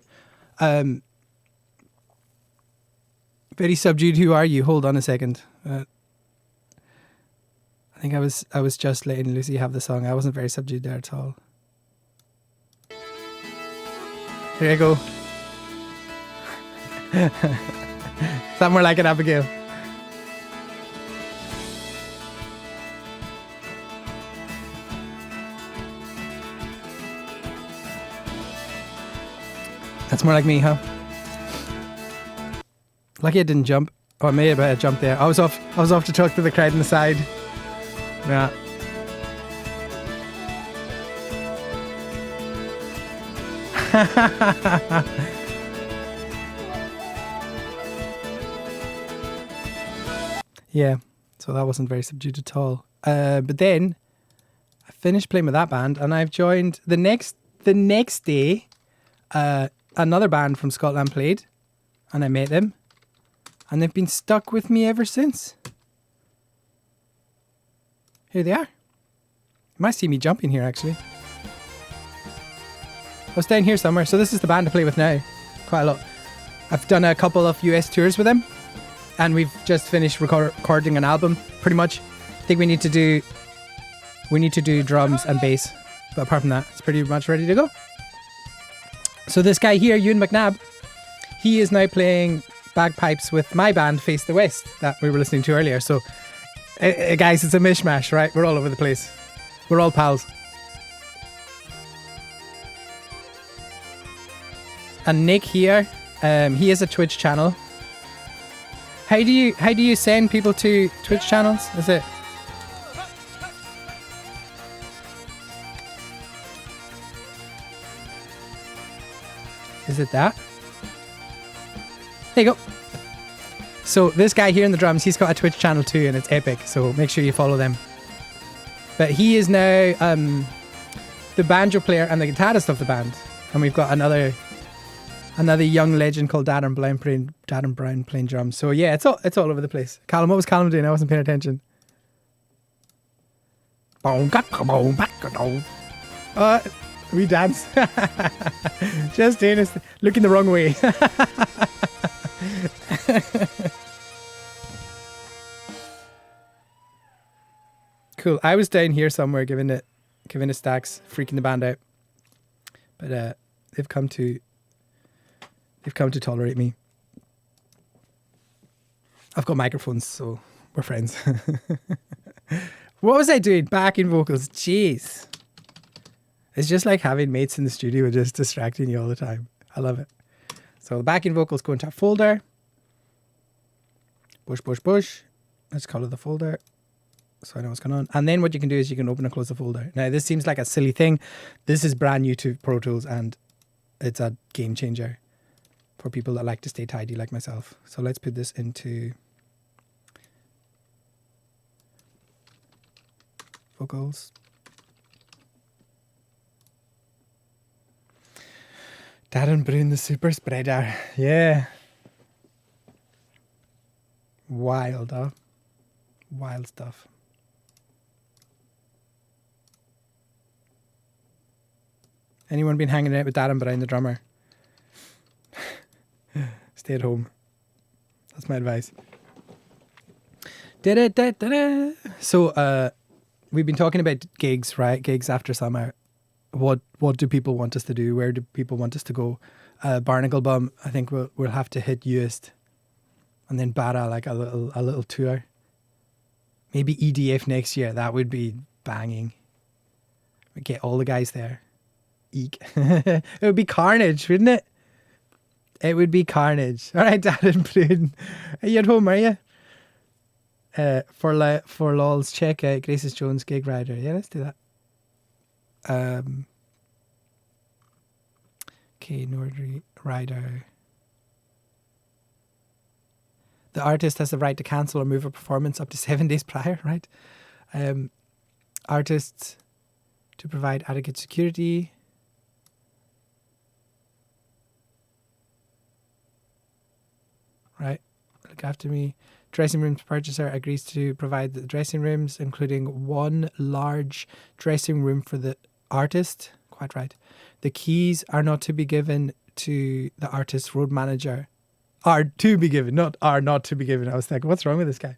Very subdued. Who are you? Hold on a second. I think I was just letting Lucy have the song. I wasn't very subdued there at all. Here I go. That more like it, Abigail. That's more like me, huh? Lucky I didn't jump. Oh, I may have jumped there. I was off to talk to the crowd on the side. Yeah. Yeah, so that wasn't very subdued at all. But then I finished playing with that band, and I've joined the next day. Another band from Scotland played, and I met them, and they've been stuck with me ever since. Here they are. You might see me jumping here, actually. I was down here somewhere. So this is the band I play with now. Quite a lot. I've done a couple of US tours with them, and we've just finished recording an album, pretty much. I think we need to do drums and bass, but apart from that, it's pretty much ready to go. So this guy here, Iain McNabb, he is now playing bagpipes with my band, Face the West, that we were listening to earlier. So, guys, it's a mishmash, right? We're all over the place. We're all pals. And Nick here, he has a Twitch channel. How do you send people to Twitch channels? Is it? Is it that? There you go. So this guy here in the drums, he's got a Twitch channel too, and it's epic. So make sure you follow them. But he is now the banjo player and the guitarist of the band, and we've got another young legend called Darren Brown playing drums. So yeah, it's all over the place. Callum, what was Callum doing? I wasn't paying attention. We dance. Just doing this, looking the wrong way. Cool. I was down here somewhere giving it stacks, freaking the band out. But they've come to tolerate me. I've got microphones, so we're friends. What was I doing? Backing vocals. Jeez. It's just like having mates in the studio and just distracting you all the time. I love it. So the backing vocals go into a folder. Bush. Let's call it the folder, so I know what's going on. And then what you can do is you can open and close the folder. Now this seems like a silly thing. This is brand new to Pro Tools, and it's a game changer for people that like to stay tidy like myself. So let's put this into vocals. Darren Brown, the super spreader. Yeah. Wild, huh? Wild stuff. Anyone been hanging out with Darren Brown, the drummer? Stay at home. That's my advice. So, we've been talking about gigs, right? Gigs after summer. What do people want us to do? Where do people want us to go? Barnacle Bum, I think we'll have to hit Uist, and then Barra, like a little tour. Maybe EDF next year. That would be banging. We get all the guys there. Eek. It would be carnage, wouldn't it? It would be carnage. All right, Darren Brown. Are you at home, are you? For lols, check out Graces Jones Gig Rider. Yeah, let's do that. Okay, Nordry Rider. The artist has the right to cancel or move a performance up to 7 days prior, right? Artists to provide adequate security. Right, look after me. Dressing rooms purchaser agrees to provide the dressing rooms, including one large dressing room for the artist. Quite right. The keys are not to be given to the artist's road manager. Are to be given, not are not to be given. I was thinking, what's wrong with this guy?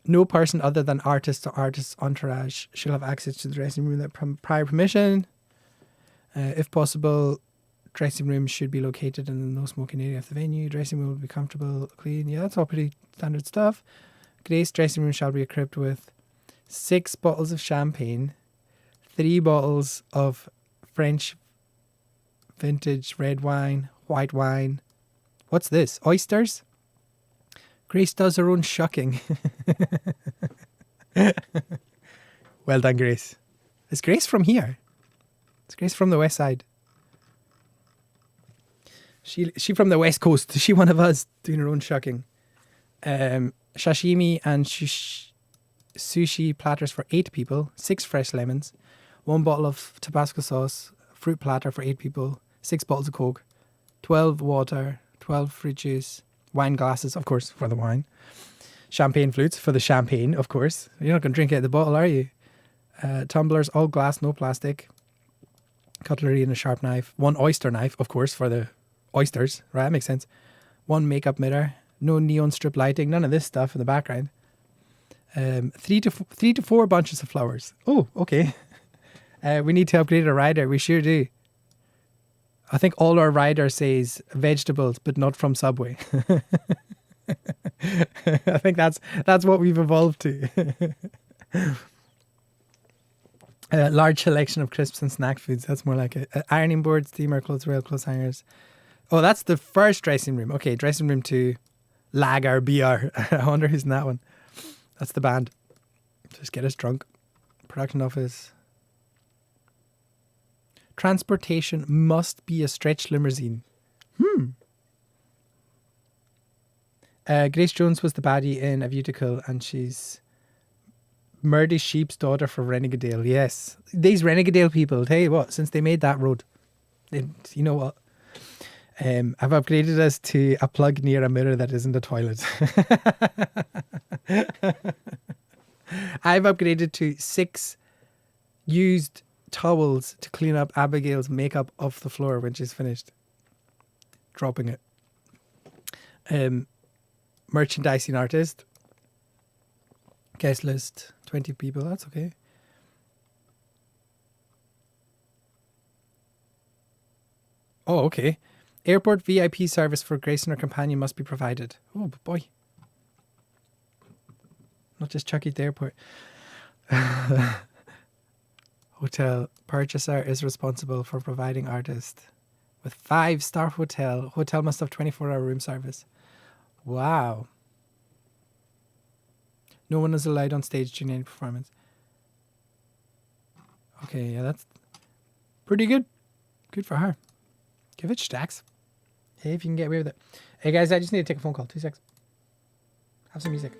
No person other than artist or artist's entourage shall have access to the dressing room without prior permission. If possible, dressing rooms should be located in the no smoking area of the venue. Dressing room will be comfortable, clean. Yeah, that's all pretty standard stuff. Grace dressing room shall be equipped with 6 bottles of champagne, 3 bottles of French vintage red wine, white wine. What's this? Oysters? Grace does her own shucking. Well done, Grace. Is Grace from here? Is Grace from the west side? She from the west coast. Is she one of us doing her own shucking? Sashimi and sushi platters for 8 people. 6 fresh lemons. 1 bottle of Tabasco sauce. Fruit platter for 8 people. 6 bottles of Coke. 12 water. 12 fruit juice. Wine glasses, of course, for the wine. Champagne flutes for the champagne, of course. You're not going to drink it out of the bottle, are you? Tumblers, all glass, no plastic. Cutlery and a sharp knife. 1 oyster knife, of course, for the oysters. Right, that makes sense. 1 makeup mirror. No neon strip lighting. None of this stuff in the background. 3 to 4 bunches of flowers. Oh, okay. We need to upgrade our rider. We sure do. I think all our rider says vegetables, but not from Subway. I think that's what we've evolved to. Large selection of crisps and snack foods. That's more like it. Ironing board, steamer, clothes rail, clothes hangers. Oh, that's the first dressing room. Okay, dressing room 2. Lager BR. I wonder who's in that one. That's the band. Just get us drunk. Production office. Transportation must be a stretch limousine. Grace Jones was the baddie in A View to Kill, and she's Murdy Sheep's daughter for Renegadale. Yes. These Renegadale people, tell you what, since they made that road, you know what? I've upgraded us to a plug near a mirror that isn't a toilet. I've upgraded to 6 used towels to clean up Abigail's makeup off the floor when she's finished. Dropping it. Merchandising artist. Guest list, 20 people. That's okay. Oh, okay. Airport VIP service for Grace and her companion must be provided. Oh, boy. Not just Chucky at the airport. Hotel purchaser is responsible for providing artist with 5-star hotel. Hotel must have 24-hour room service. Wow. No one is allowed on stage during any performance. Okay, yeah, that's pretty good. Good for her. Give it stacks. Hey, if you can get away with it. Hey guys, I just need to take a phone call. 2 seconds. Have some music.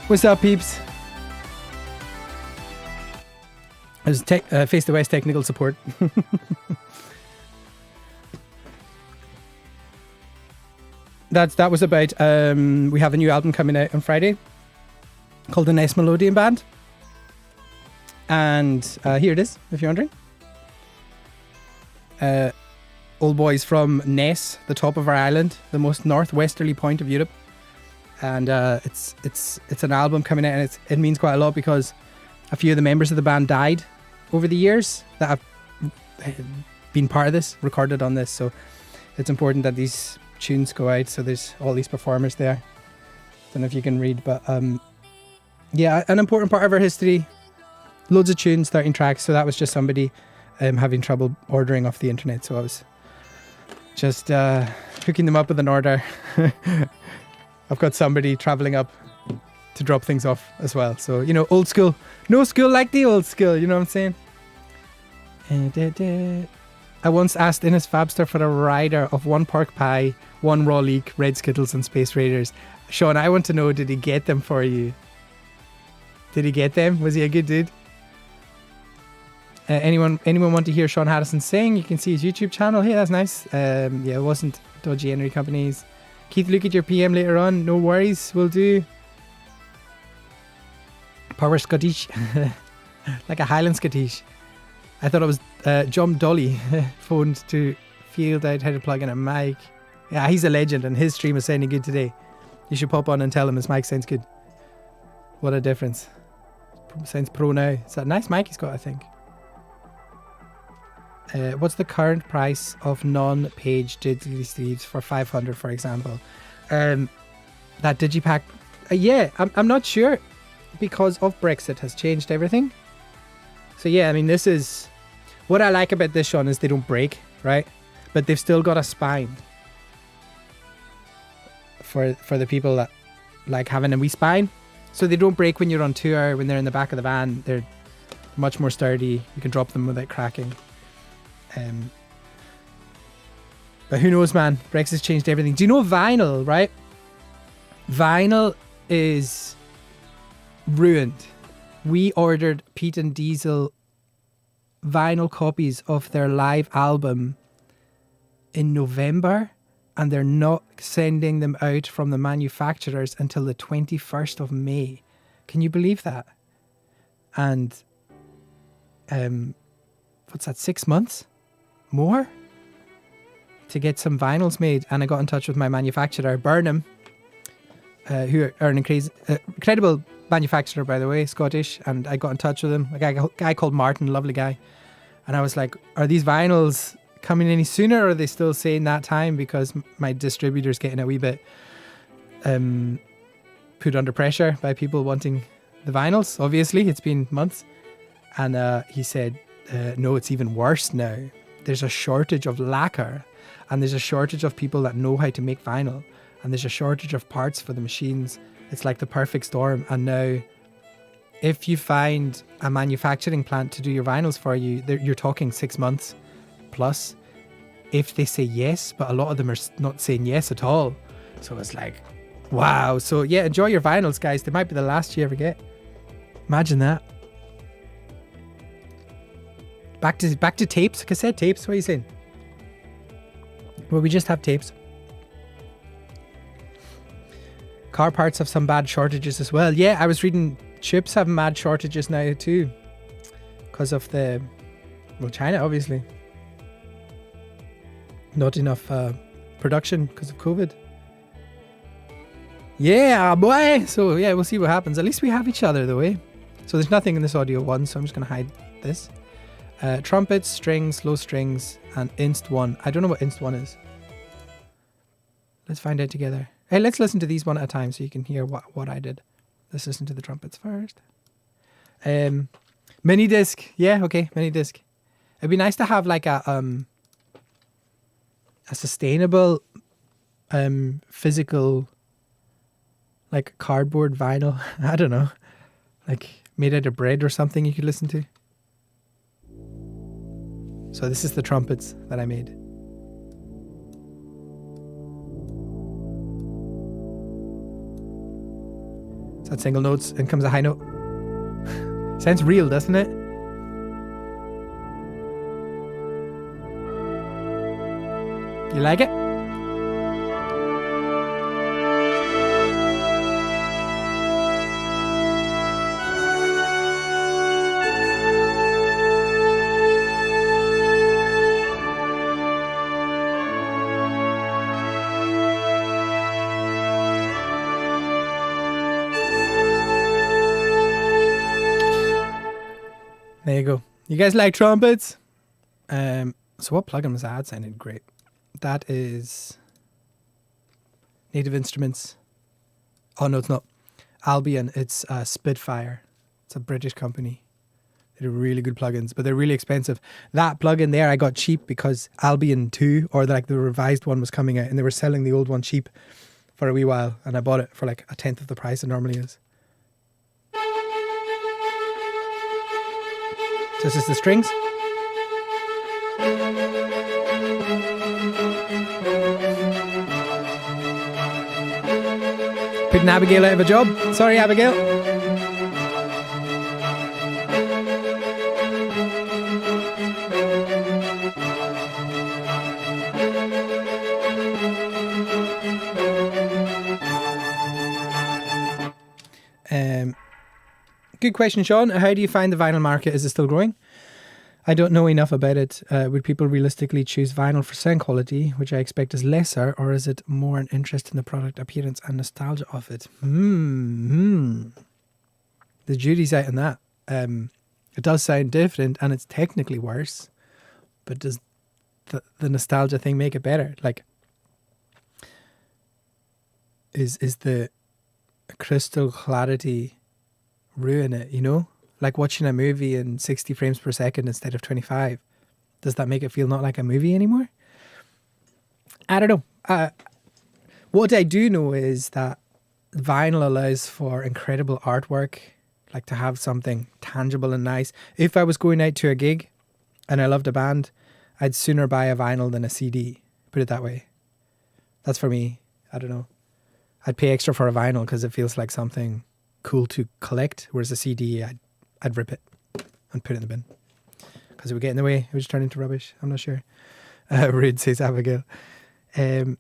What's up, peeps? There's Face to West technical support. That was about. We have a new album coming out on Friday called The Nice Melodian Band, and here it is. If you're wondering, old boys from Ness, the top of our island, the most northwesterly point of Europe, and it's an album coming out, and it means quite a lot because a few of the members of the band died over the years that have been part of this, recorded on this. So it's important that these tunes go out. So there's all these performers there. Don't know if you can read, but yeah, an important part of our history. Loads of tunes, 13 tracks. So that was just somebody having trouble ordering off the internet. So I was just hooking them up with an order. I've got somebody traveling up to drop things off as well. So, you know, old school. No school like the old school, you know what I'm saying? I once asked Innes Fabster for a rider of 1 pork pie, 1 raw leek, red Skittles and Space Raiders. Sean, I want to know, did he get them for you? Did he get them? Was he a good dude? Anyone want to hear Sean Harrison sing? You can see his YouTube channel. Hey, that's nice. Yeah, it wasn't dodgy Henry companies. Keith, look at your PM later on. No worries, we'll do. Power Scottish. Like a Highland Scottish. I thought it was John Dolly phoned to field out how to plug in a mic. Yeah, he's a legend and his stream is sounding good today. You should pop on and tell him his mic sounds good. What a difference. Sounds pro now. It's a nice mic he's got, I think. What's the current price of non-page digital sleeves for 500, for example? That digipack, yeah, I'm not sure, because of Brexit has changed everything. So yeah, I mean, this is what I like about this, Sean, is they don't break, right? But they've still got a spine for the people that like having a wee spine. So they don't break when you're on tour, when they're in the back of the van. They're much more sturdy. You can drop them without cracking. But who knows, man? Brexit's changed everything. Do you know vinyl, right? Vinyl is ruined. We ordered Pete and Diesel vinyl copies of their live album in November, and they're not sending them out from the manufacturers until the 21st of May. Can you believe that? And what's that, 6 months more to get some vinyls made? And I got in touch with my manufacturer, Burnham, who are an incredible manufacturer, by the way, Scottish. And I got in touch with him, a guy called Martin, lovely guy. And I was like, are these vinyls coming any sooner, or are they still saying that time? Because my distributor's getting a wee bit put under pressure by people wanting the vinyls. Obviously, it's been months. And he said, no, it's even worse now. There's a shortage of lacquer, and there's a shortage of people that know how to make vinyl, and there's a shortage of parts for the machines. It's like the perfect storm. And now, if you find a manufacturing plant to do your vinyls for you, you're talking 6 months plus, if they say yes. But a lot of them are not saying yes at all. So it's like, wow. So yeah, enjoy your vinyls, guys. They might be the last you ever get. Imagine that. Back to tapes, cassette tapes. What are you saying? Well, we just have tapes. Car parts have some bad shortages as well. Yeah, I was reading chips have mad shortages now too, because of China, obviously. Not enough production because of COVID. Yeah, boy. So yeah, we'll see what happens. At least we have each other though, eh? So there's nothing in this audio one, so I'm just gonna hide this. Trumpets, strings, low strings, and inst 1. I don't know what inst 1 is. Let's find out together. Hey, let's listen to these one at a time so you can hear what I did. Let's listen to the trumpets first. Mini disc. Yeah, okay, mini disc. It'd be nice to have like a sustainable physical, like cardboard vinyl. I don't know. Like made out of bread or something you could listen to. So this is the trumpets that I made. So at single notes and comes a high note. Sounds real, doesn't it? You like it? There you go. You guys like trumpets? So what plugin was that? Sounded great. That is Native Instruments. Oh no, it's not. Albion. It's Spitfire. It's a British company. They do really good plugins, but they're really expensive. That plugin there I got cheap because Albion 2, or like the revised one, was coming out, and they were selling the old one cheap for a wee while, and I bought it for like 1/10 of the price it normally is. So this is the strings. Putting Abigail out of a job. Sorry, Abigail. Good question, Sean. How do you find the vinyl market? Is it still growing? I don't know enough about it. Would people realistically choose vinyl for sound quality, which I expect is lesser, or is it more an interest in the product appearance and nostalgia of it? The jury's out on that. It does sound different, and it's technically worse, but does the nostalgia thing make it better? Like, is the crystal clarity ruin it, you know? Like watching a movie in 60 frames per second instead of 25. Does that make it feel not like a movie anymore? I don't know. What I do know is that vinyl allows for incredible artwork, like to have something tangible and nice. If I was going out to a gig and I loved a band, I'd sooner buy a vinyl than a CD. Put it that way. That's for me. I don't know. I'd pay extra for a vinyl because it feels like something cool to collect, whereas a CD, I'd rip it and put it in the bin because it would get in the way. It would just turn into rubbish. I'm not sure. Rude, says Abigail. Some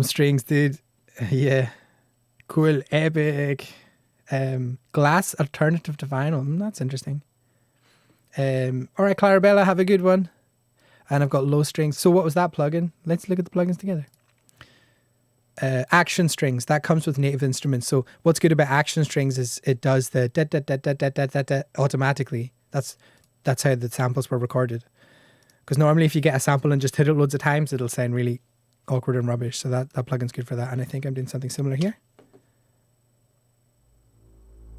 strings, dude. Yeah. Cool. Epic. Glass alternative to vinyl. That's interesting. All right, Clarabella, have a good one. And I've got low strings. So what was that plugin? Let's look at the plugins together. Action strings, that comes with Native Instruments. So what's good about action strings is it does the da da da da da da da da automatically. That's how the samples were recorded. Because normally if you get a sample and just hit it loads of times, it'll sound really awkward and rubbish. So that plugin's good for that. And I think I'm doing something similar here.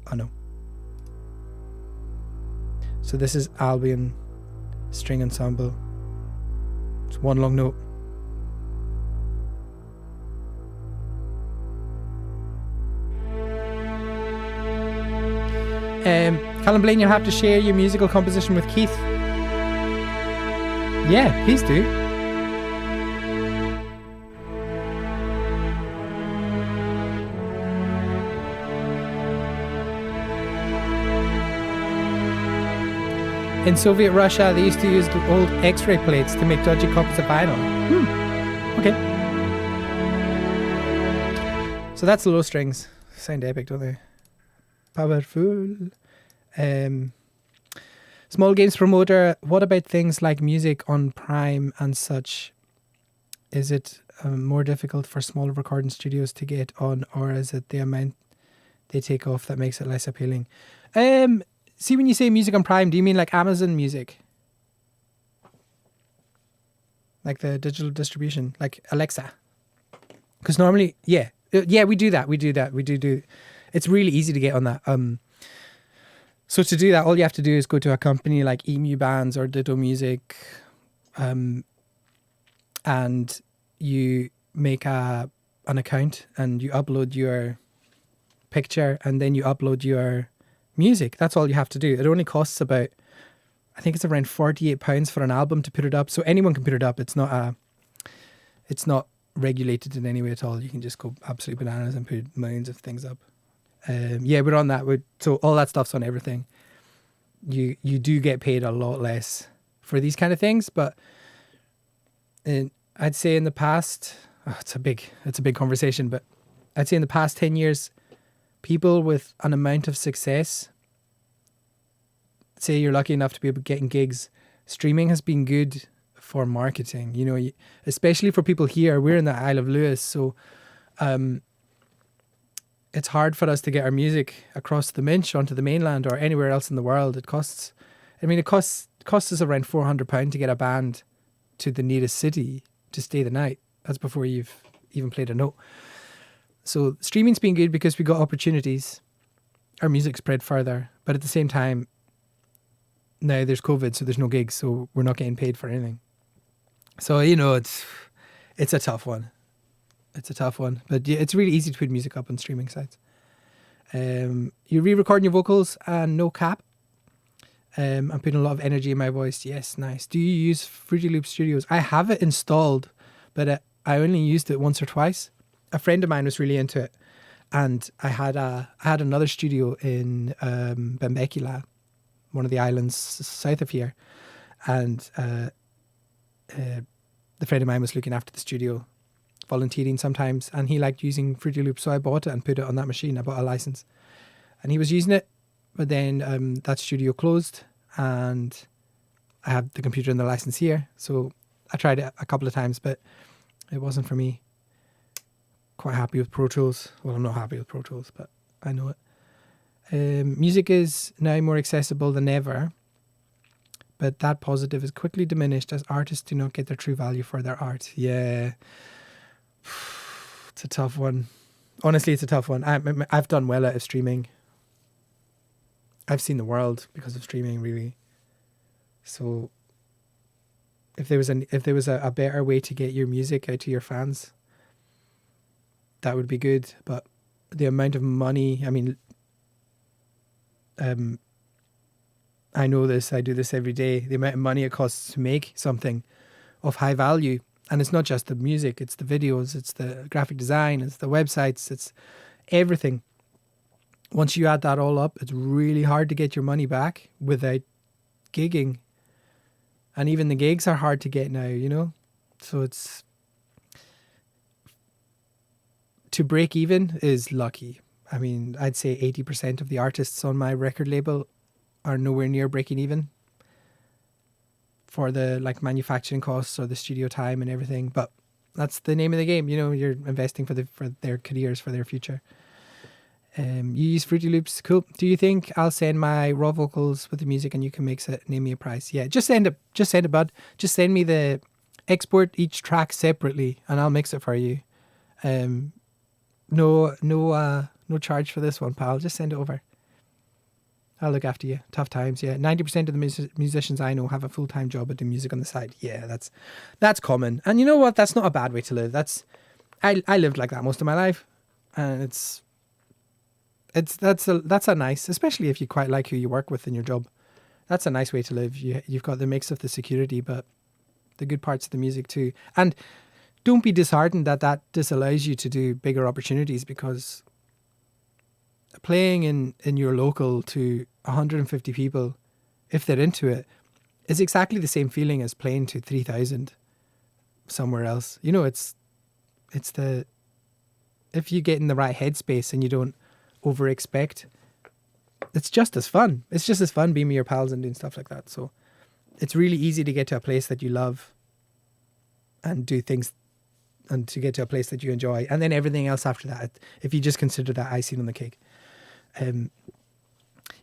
Oh no. So this is Albion string ensemble. It's one long note. Callum Blaine, you'll have to share your musical composition with Keith. Yeah, please do. In Soviet Russia, they used to use the old X-ray plates to make dodgy copies of vinyl. Okay. So that's the low strings. Sound epic, don't they? Powerful. Small games promoter. What about things like music on Prime and such? Is it more difficult for smaller recording studios to get on, or is it the amount they take off that makes it less appealing? See, when you say music on Prime, do you mean like Amazon Music? Like the digital distribution, like Alexa? Because normally, yeah, we do that. We do. It's really easy to get on that. So to do that, all you have to do is go to a company like Emu Bands or Ditto Music, and you make an account and you upload your picture and then you upload your music. That's all you have to do. It only costs about, I think it's around £48 for an album to put it up. So anyone can put it up. It's not regulated in any way at all. You can just go absolutely bananas and put millions of things up. Yeah, we're on that. So all that stuff's on everything. You do get paid a lot less for these kind of things, but I'd say in the past, it's a big conversation, but I'd say in the past 10 years, people with an amount of success, say you're lucky enough to be able to getting gigs, streaming has been good for marketing, you know, especially for people here. We're in the Isle of Lewis, so it's hard for us to get our music across the Minch onto the mainland or anywhere else in the world. It costs us around £400 to get a band to the nearest city to stay the night. That's before you've even played a note. So streaming's been good because we got opportunities. Our music spread further, but at the same time, now there's COVID, so there's no gigs, so we're not getting paid for anything. So, you know, it's a tough one. It's a tough one, but yeah, it's really easy to put music up on streaming sites. You're re-recording your vocals and no cap. I'm putting a lot of energy in my voice. Yes, nice. Do you use Fruity Loop Studios? I have it installed, but I only used it once or twice. A friend of mine was really into it, and I had another studio in Benbecula, one of the islands south of here, and the friend of mine was looking after the studio, volunteering sometimes, and he liked using Fruity Loop, so I bought it and put it on that machine. I bought a license, and he was using it, but then that studio closed, and I have the computer and the license here, so I tried it a couple of times, but it wasn't for me. Quite happy with Pro Tools. Well, I'm not happy with Pro Tools, but I know it. Music is now more accessible than ever, but that positive is quickly diminished as artists do not get their true value for their art. Yeah. It's a tough one. Honestly, it's a tough one. I've done well out of streaming. I've seen the world because of streaming, really. So if there was a better way to get your music out to your fans, that would be good. But the amount of money, I mean, I know this, I do this every day, the amount of money it costs to make something of high value. And it's not just the music, it's the videos, it's the graphic design, it's the websites, it's everything. Once you add that all up, it's really hard to get your money back without gigging. And even the gigs are hard to get now, you know? So it's... To break even is lucky. I mean, I'd say 80% of the artists on my record label are nowhere near breaking even for the like manufacturing costs or the studio time and everything. But that's the name of the game. You know, you're investing for their careers, for their future. You use Fruity Loops. Cool. Do you think I'll send my raw vocals with the music and you can mix it? Name me a price. Yeah, just send it, bud. Just send me the export each track separately and I'll mix it for you. No charge for this one, pal. Just send it over. I'll look after you. Tough times, yeah. 90% of the musicians I know have a full-time job but do music on the side. Yeah, that's common. And you know what? That's not a bad way to live. I lived like that most of my life, and that's a nice, especially if you quite like who you work with in your job. That's a nice way to live. You've got the mix of the security, but the good parts of the music too. And don't be disheartened that disallows you to do bigger opportunities, because playing in your local to 150 people, if they're into it, is exactly the same feeling as playing to 3,000 somewhere else. You know, it's if you get in the right headspace and you don't over expect, it's just as fun. It's just as fun being with your pals and doing stuff like that. So it's really easy to get to a place that you love and do things, and to get to a place that you enjoy, and then everything else after that, if you just consider that icing on the cake.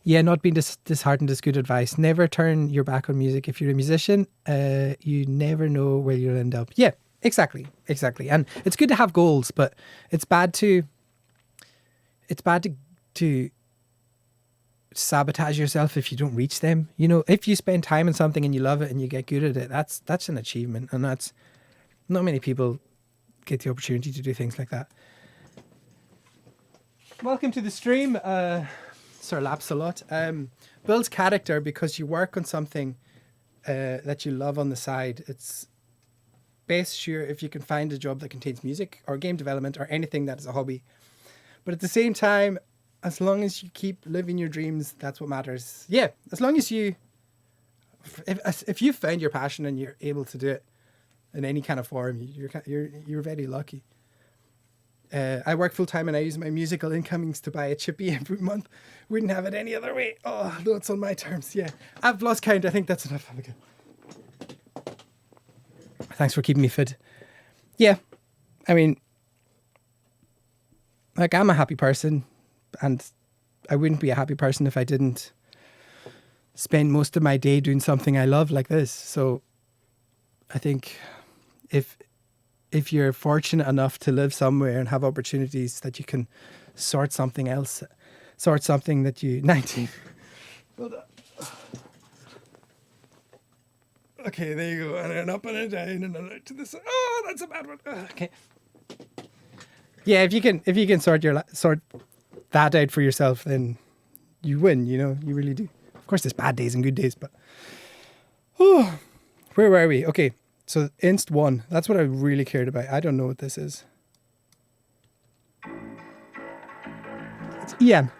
Yeah, not being disheartened is good advice. Never turn your back on music. If you're a musician, you never know where you'll end up. Yeah, exactly. And it's good to have goals, but it's bad to sabotage yourself if you don't reach them. You know, if you spend time on something and you love it and you get good at it, that's an achievement, and that's not many people get the opportunity to do things like that. Welcome to the stream. Sir Laps a lot. Builds character because you work on something that you love on the side. It's best sure if you can find a job that contains music or game development or anything that is a hobby. But at the same time, as long as you keep living your dreams, that's what matters. Yeah, as long as you, if you found your passion and you're able to do it in any kind of form, you're very lucky. I work full time and I use my musical incomings to buy a chippy every month. Wouldn't have it any other way. Oh, no, it's on my terms. Yeah, I've lost count. I think that's enough. Have a go. Thanks for keeping me fit. Yeah, I mean, like, I'm a happy person, and I wouldn't be a happy person if I didn't spend most of my day doing something I love like this. So I think if you're fortunate enough to live somewhere and have opportunities that you can sort something else, sort something that you... 19. Hold on. Okay, there you go. And an up and a down and an out to the side. Oh, that's a bad one. Okay. Yeah, if you can sort that out for yourself, then you win. You know, you really do. Of course, there's bad days and good days, but oh, where were we? Okay, so Inst 1. That's what I really cared about. I don't know what this is. It's Iain.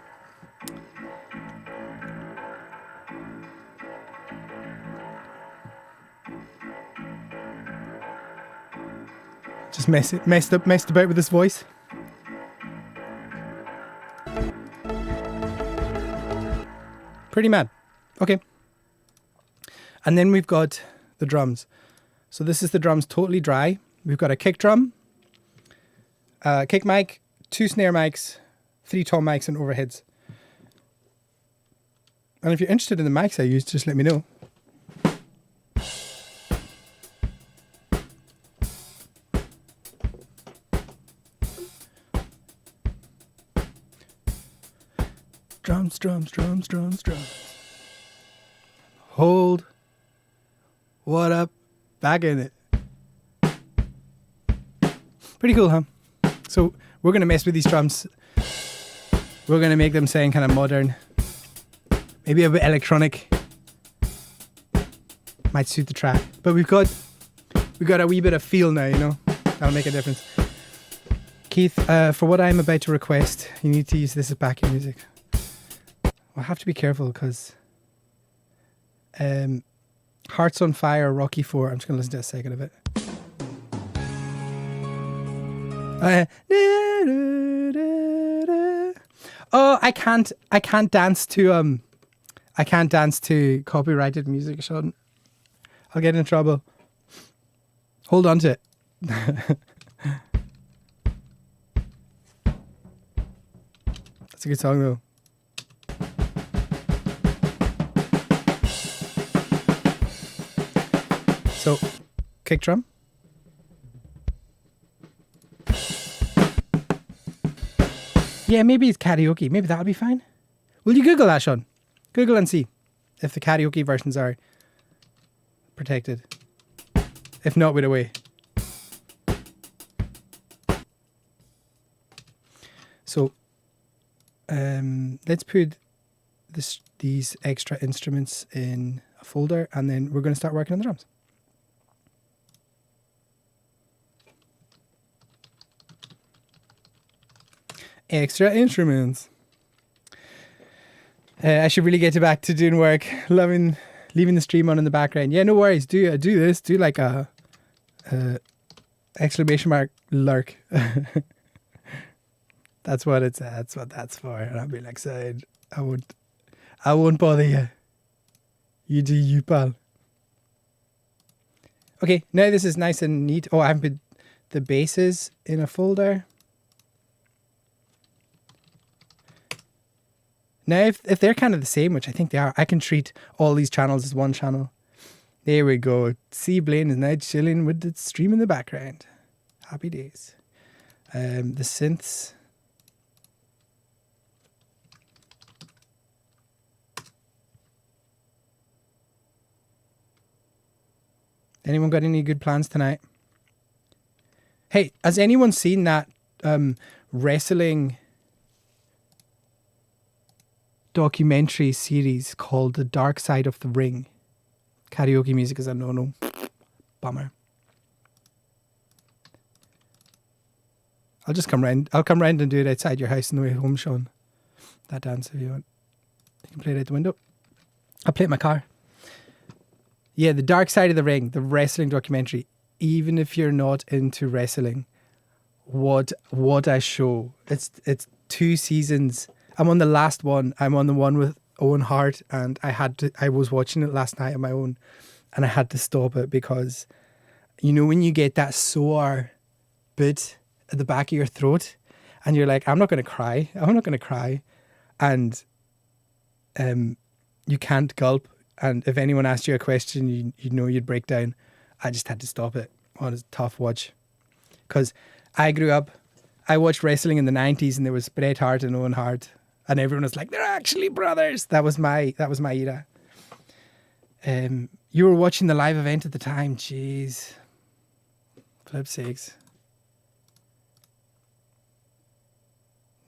Just messed about with this voice. Pretty mad. Okay. And then we've got the drums. So this is the drums totally dry. We've got a kick drum, kick mic, 2 snare mics, 3 tom mics and overheads. And if you're interested in the mics I use, just let me know. Drums, drums, drums, drums, drums. Hold. What up? Back in it. Pretty cool, huh? So we're going to mess with these drums. We're going to make them sound kind of modern. Maybe a bit electronic. Might suit the track. But we've got a wee bit of feel now, you know? That'll make a difference. Keith, for what I'm about to request, you need to use this as backing music. I have to be careful because Hearts on Fire, Rocky 4. I'm just going to listen to a second of it. Oh, I can't dance to copyrighted music, Sean. I'll get in trouble. Hold on to it. That's a good song though. So, kick drum. Yeah, maybe it's karaoke. Maybe that'll be fine. Will you Google that, Sean? Google and see if the karaoke versions are protected. If not, we're away. So, let's put these extra instruments in a folder, and then we're going to start working on the drums. Extra instruments. I should really get back to doing work. Leaving the stream on in the background. Yeah, no worries. Do this. Do like a exclamation mark lurk. That's what it's. That's what that's for. And I'll be like, "Side, I won't bother you. You do you, pal." Okay, now this is nice and neat. Oh, I haven't put the basses in a folder. Now, if they're kind of the same, which I think they are, I can treat all these channels as one channel. There we go. See, Blaine is now chilling with the stream in the background. Happy days. The synths. Anyone got any good plans tonight? Hey, has anyone seen that wrestling documentary series called The Dark Side of the Ring? Karaoke music is a no-no. Bummer. I'll come round and do it outside your house on the way home, Sean. that dance if you want. You can play it out the window. I'll play it in my car. Yeah, The Dark Side of the Ring, the wrestling documentary. Even if you're not into wrestling, what a show. It's 2 seasons. I'm on the last one. I'm on the one with Owen Hart, and I was watching it last night on my own, and I had to stop it because, you know, when you get that sore bit at the back of your throat and you're like, I'm not going to cry, and you can't gulp, and if anyone asked you a question, you know you'd break down. I just had to stop it. Oh, it's a tough watch, because I grew up, I watched wrestling in the 90s, and there was Bret Hart and Owen Hart, and everyone was like, they're actually brothers. That was my era. You were watching the live event at the time. Jeez. Flip sakes.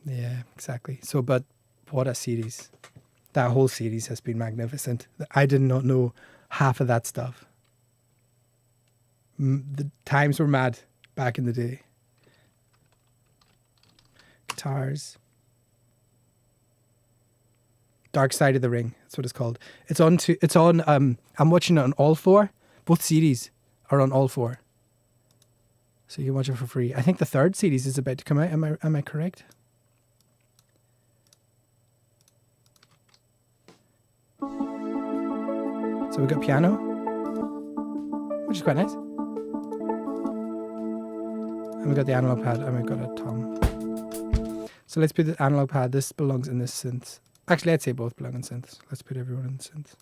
Yeah, exactly. So, but what a series. That whole series has been magnificent. I did not know half of that stuff. The times were mad back in the day. Guitars. Dark Side of the Ring. That's what it's called. I'm watching it on all 4. Both series are on all 4. So you can watch it for free. I think the 3rd series is about to come out. Am I correct? So we got piano, which is quite nice. And we got the analog pad, and we've got a tom. So let's put the analog pad. This belongs in this synth. Actually, I'd say both belong in synths. Let's put everyone in synth.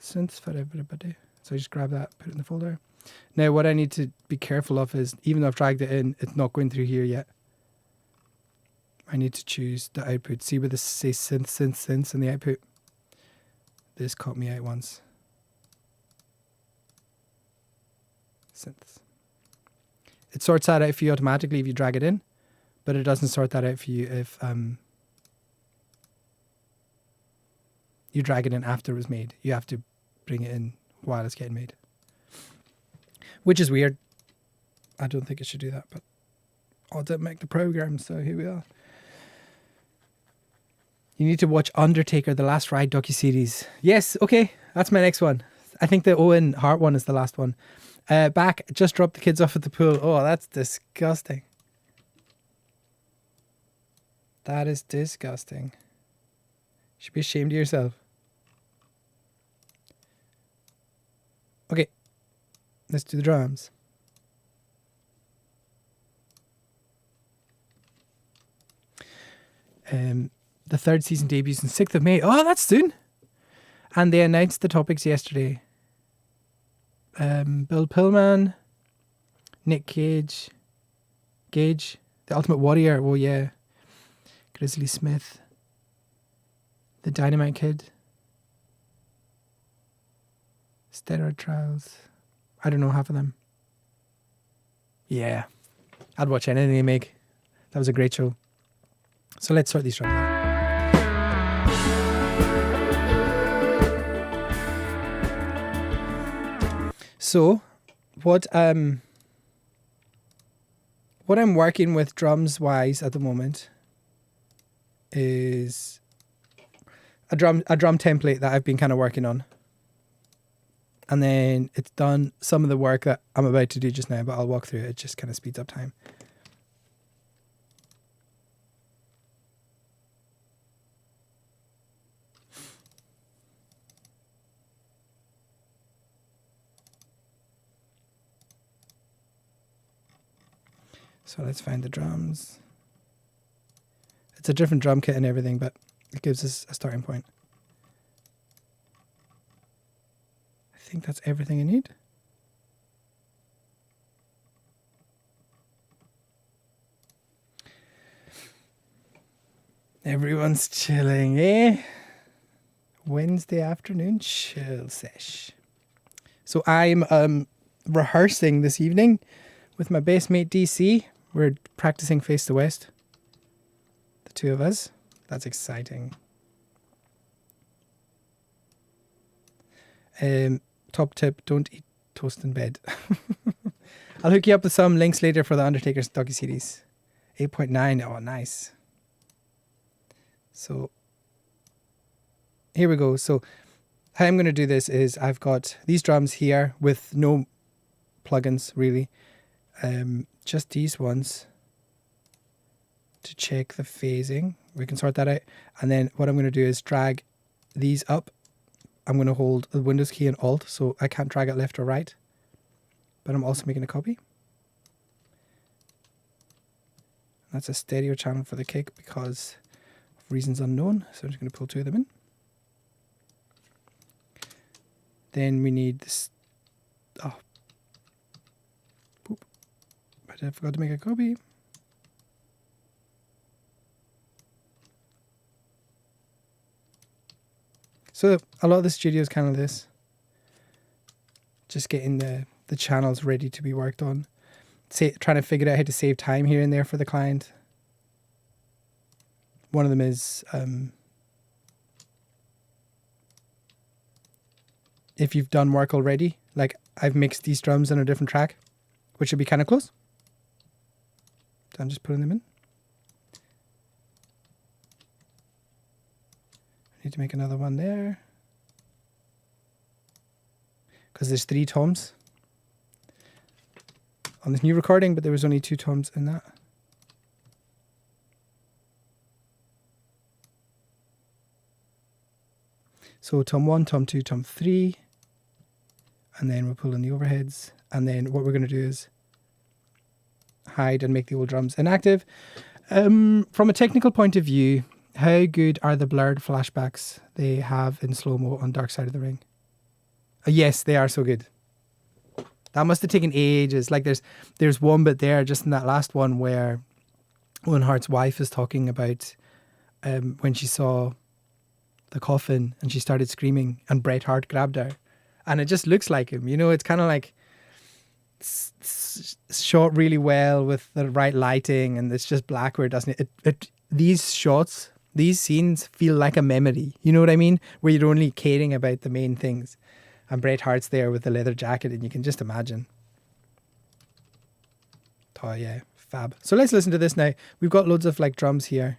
Synths for everybody. So I just grab that, put it in the folder. Now, what I need to be careful of is, even though I've dragged it in, it's not going through here yet. I need to choose the output. See where this says synths in the output? This caught me out once. Synths. It sorts that out for you automatically if you drag it in, but it doesn't sort that out for you if you drag it in after it was made. You have to bring it in while it's getting made. Which is weird. I don't think it should do that, but I didn't make the program, so here we are. You need to watch Undertaker, The Last Ride docuseries. Yes, okay, that's my next one. I think the Owen Hart one is the last one. Just dropped the kids off at the pool. Oh, that's disgusting. That is disgusting. You should be ashamed of yourself. Okay, let's do the drums. The 3rd season debuts on 6th of May. Oh, that's soon. And they announced the topics yesterday. Bill Pillman, Nick Gage, The Ultimate Warrior. Oh yeah, Grizzly Smith, The Dynamite Kid, Steroid Trials. I don't know half of them. Yeah, I'd watch anything they make. That was a great show. So let's sort these drums out. So, what I'm working with drums wise at the moment is a drum template that I've been kind of working on, and then it's done some of the work that I'm about to do just now, but I'll walk through it. It just kind of speeds up time. So let's find the drums. It's a different drum kit and everything, but it gives us a starting point. I think that's everything I need. Everyone's chilling, eh? Wednesday afternoon chill sesh. So I'm rehearsing this evening with my bass mate DC. We're practicing Face the West. The 2 of us. That's exciting. Top tip, don't eat toast in bed. I'll hook you up with some links later for the Undertaker's docuseries. 8.9, oh nice. So here we go. So how I'm going to do this is I've got these drums here with no plugins really. Just these ones to check the phasing. We can sort that out. And then what I'm going to do is drag these up. I'm going to hold the Windows key and Alt so I can't drag it left or right. But I'm also making a copy. That's a stereo channel for the kick because of reasons unknown. So I'm just going to pull 2 of them in. Then we need this. Oh. Boop. But I forgot to make a copy. So a lot of the studio is kind of this. Just getting the channels ready to be worked on. Trying to figure out how to save time here and there for the client. One of them is if you've done work already, like I've mixed these drums on a different track, which would be kind of close. So I'm just putting them in. I need to make another one there. Because there's 3 toms on this new recording, but there was only 2 toms in that. So tom 1, tom 2, tom 3. And then we'll pull in the overheads. And then what we're going to do is hide and make the old drums inactive. From a technical point of view, how good are the blurred flashbacks they have in slow-mo on Dark Side of the Ring? Yes, they are so good. That must have taken ages. Like there's one bit there just in that last one where Owen Hart's wife is talking about when she saw the coffin and she started screaming and Bret Hart grabbed her. And it just looks like him. You know, it's kind of like it's shot really well with the right lighting and it's just black where it doesn't. These shots, these scenes feel like a memory. You know what I mean? Where you're only caring about the main things. And Bret Hart's there with the leather jacket and you can just imagine. Oh yeah, fab. So let's listen to this now. We've got loads of like drums here.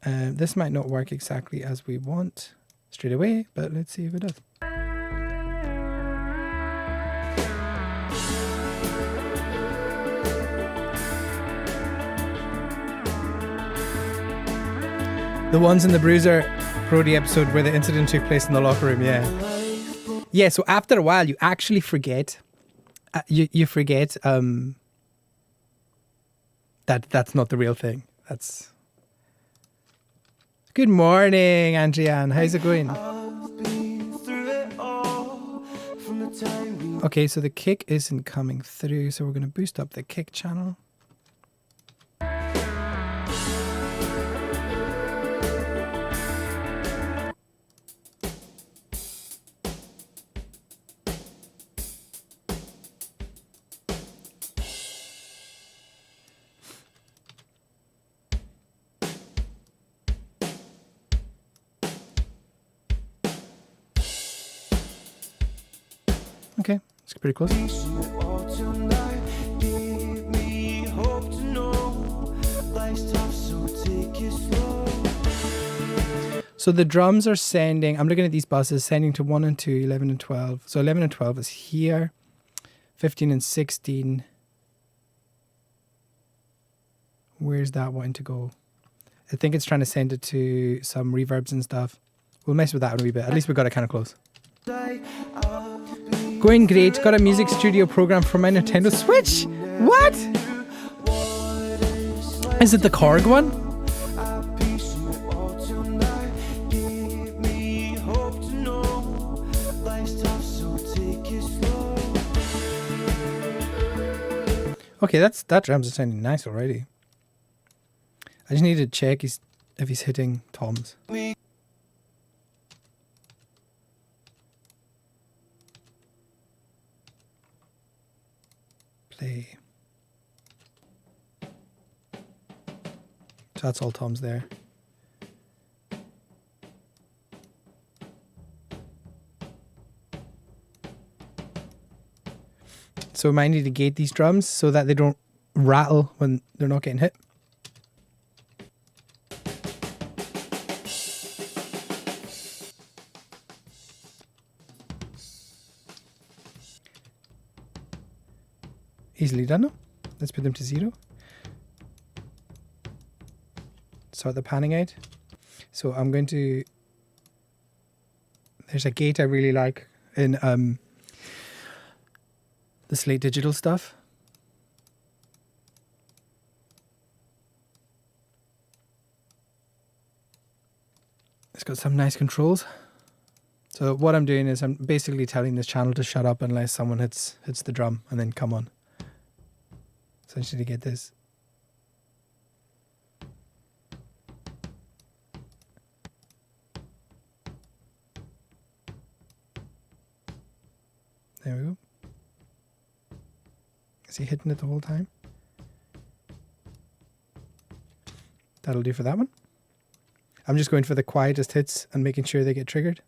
This might not work exactly as we want straight away, but let's see if it does. The ones in the Bruiser Brody episode where the incident took place in the locker room, yeah. Yeah, so after a while, you actually forget. You forget that that's not the real thing. That's. Good morning, Andrian. How's it going? Okay, so the kick isn't coming through, so we're going to boost up the kick channel. Okay, it's pretty close. So the drums are sending, I'm looking at these buses, sending to 1 and 2, 11 and 12. So 11 and 12 is here, 15 and 16. Where's that wanting to go? I think it's trying to send it to some reverbs and stuff. We'll mess with that in a wee bit. At least we got it kind of close. Going great. Got a music studio program for my Nintendo Switch. What? Is it the Korg one? Okay, that drums are sounding nice already. I just need to check if he's hitting toms. Play. So that's all toms there. So we might need to gate these drums so that they don't rattle when they're not getting hit. Easily done now. Let's put them to 0. Sort the panning out. So I'm going to... There's a gate I really like in the Slate Digital stuff. It's got some nice controls. So what I'm doing is I'm basically telling this channel to shut up unless someone hits the drum and then come on. Essentially to get this. There we go. Is he hitting it the whole time? That'll do for that one. I'm just going for the quietest hits and making sure they get triggered.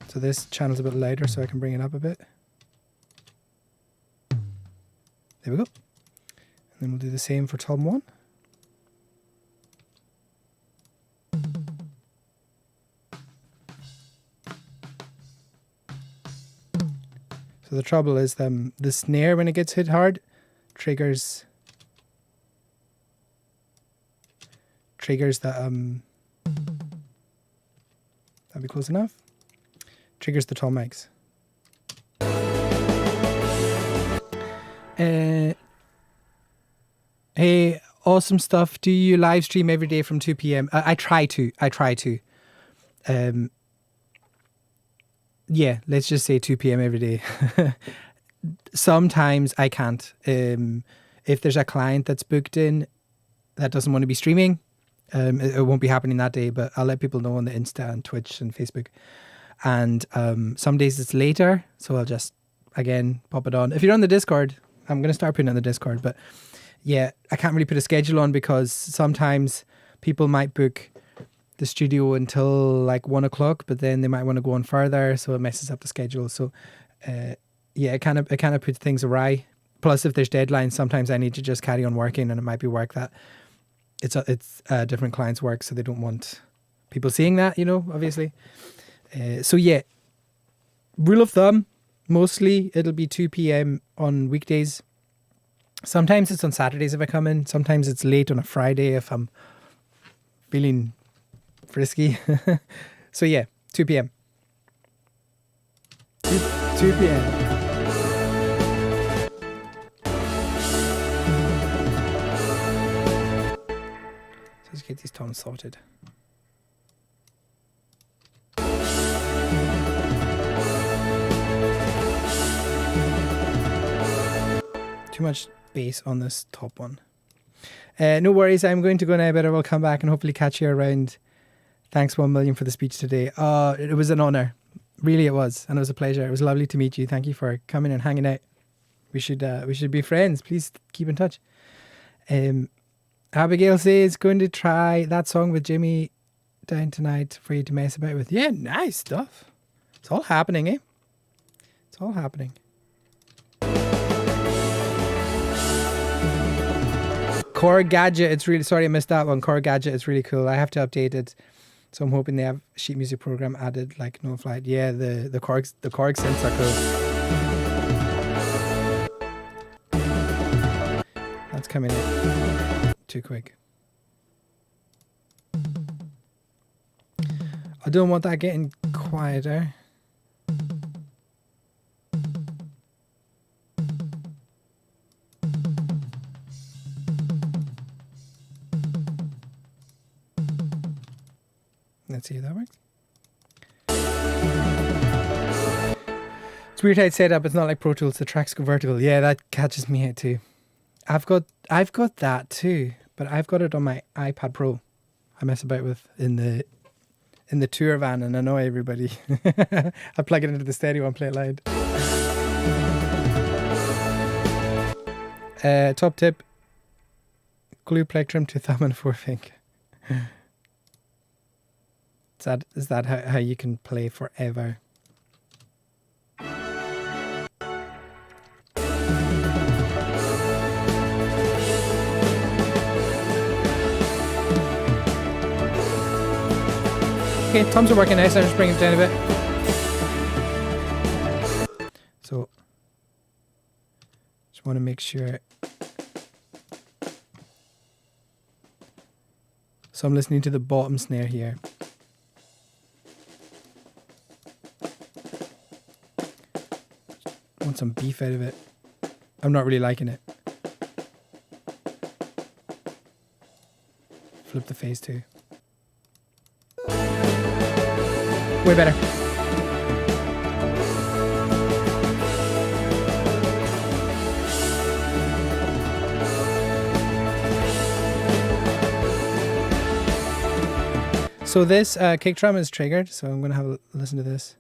So this channel's a bit lighter so I can bring it up a bit. There we go. And then we'll do the same for tom 1. So the trouble is the snare, when it gets hit hard, triggers the that'll be close enough. Triggers the tom mics. Hey, awesome stuff. Do you live stream every day from 2 p.m? I try to. Yeah, let's just say 2 p.m. every day. Sometimes I can't. If there's a client that's booked in that doesn't want to be streaming, it won't be happening that day, but I'll let people know on the Insta and Twitch and Facebook. And some days it's later, so I'll just, again, pop it on. If you're on the Discord, I'm going to start putting it on the Discord, but yeah, I can't really put a schedule on because sometimes people might book the studio until like 1 o'clock, but then they might want to go on further, so it messes up the schedule. So yeah, it kind of puts things awry. Plus, if there's deadlines, sometimes I need to just carry on working, and it might be work that it's different clients' work, so they don't want people seeing that, obviously. So yeah, rule of thumb, mostly it'll be 2 p.m. on weekdays. Sometimes it's on Saturdays if I come in. Sometimes it's late on a Friday if I'm feeling frisky. So yeah, 2 p.m. 2 p.m. So let's get these tones sorted. Too much bass on this top one. No worries, I'm going to go now, but I will come back and hopefully catch you around. Thanks 1 million for the speech today. It was an honor. Really it was. And it was a pleasure. It was lovely to meet you. Thank you for coming and hanging out. We should be friends. Please keep in touch. Abigail says, going to try that song with Jimmy down tonight for you to mess about with. Yeah, nice stuff. It's all happening, eh? It's all happening. Core Gadget, it's really, sorry I missed that one. Core Gadget, it's really cool. I have to update it. So I'm hoping they have sheet music program added, like No Flight. Yeah, the Korg synths are cool. That's coming in too quick. I don't want that getting quieter. Let's see if that works. It's weird how it's set up. It's not like Pro Tools. The tracks go vertical. Yeah, that catches me out too. I've got that too, but I've got it on my iPad Pro. I mess about with in the tour van and annoy everybody. I plug it into the stereo and play it loud. Top tip: glue plectrum to thumb and forefinger. Is that how you can play forever? Okay, toms are working nice. I'll just bring it down a bit. Just want to make sure. So I'm listening to the bottom snare here. I want some beef out of it. I'm not really liking it. Flip the phase too. Way better. So this kick drum is triggered, so I'm going to have a listen to this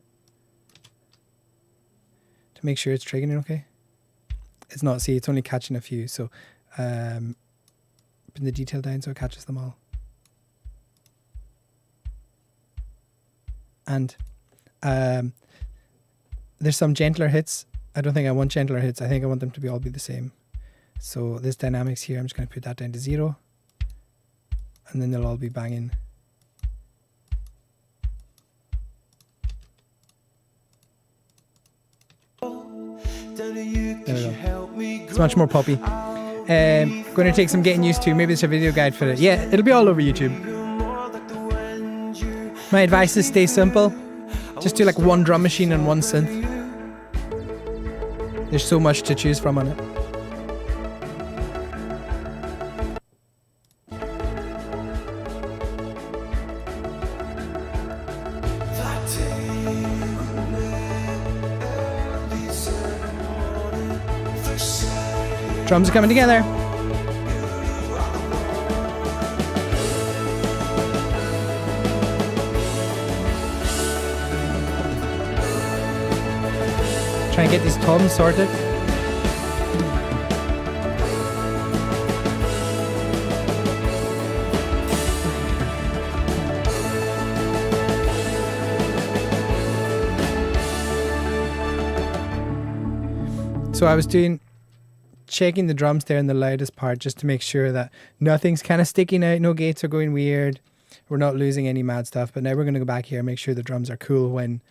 to make sure it's triggering okay. It's not, see, it's only catching a few, so putting the detail down so it catches them all. And there's some gentler hits. I don't think I want gentler hits. I think I want them to be all be the same. So this dynamics here, I'm just going to put that down to 0. And then they'll all be banging. There we go. It's much more poppy. Going to take some getting used to. Maybe there's a video guide for it. Yeah, it'll be all over YouTube. My advice is stay simple. Just do like one drum machine and one synth. There's so much to choose from on it. Drums are coming together. Try and get these toms sorted. So I was checking the drums there in the loudest part just to make sure that nothing's kind of sticking out, no gates are going weird, we're not losing any mad stuff. But now we're going to go back here and make sure the drums are cool when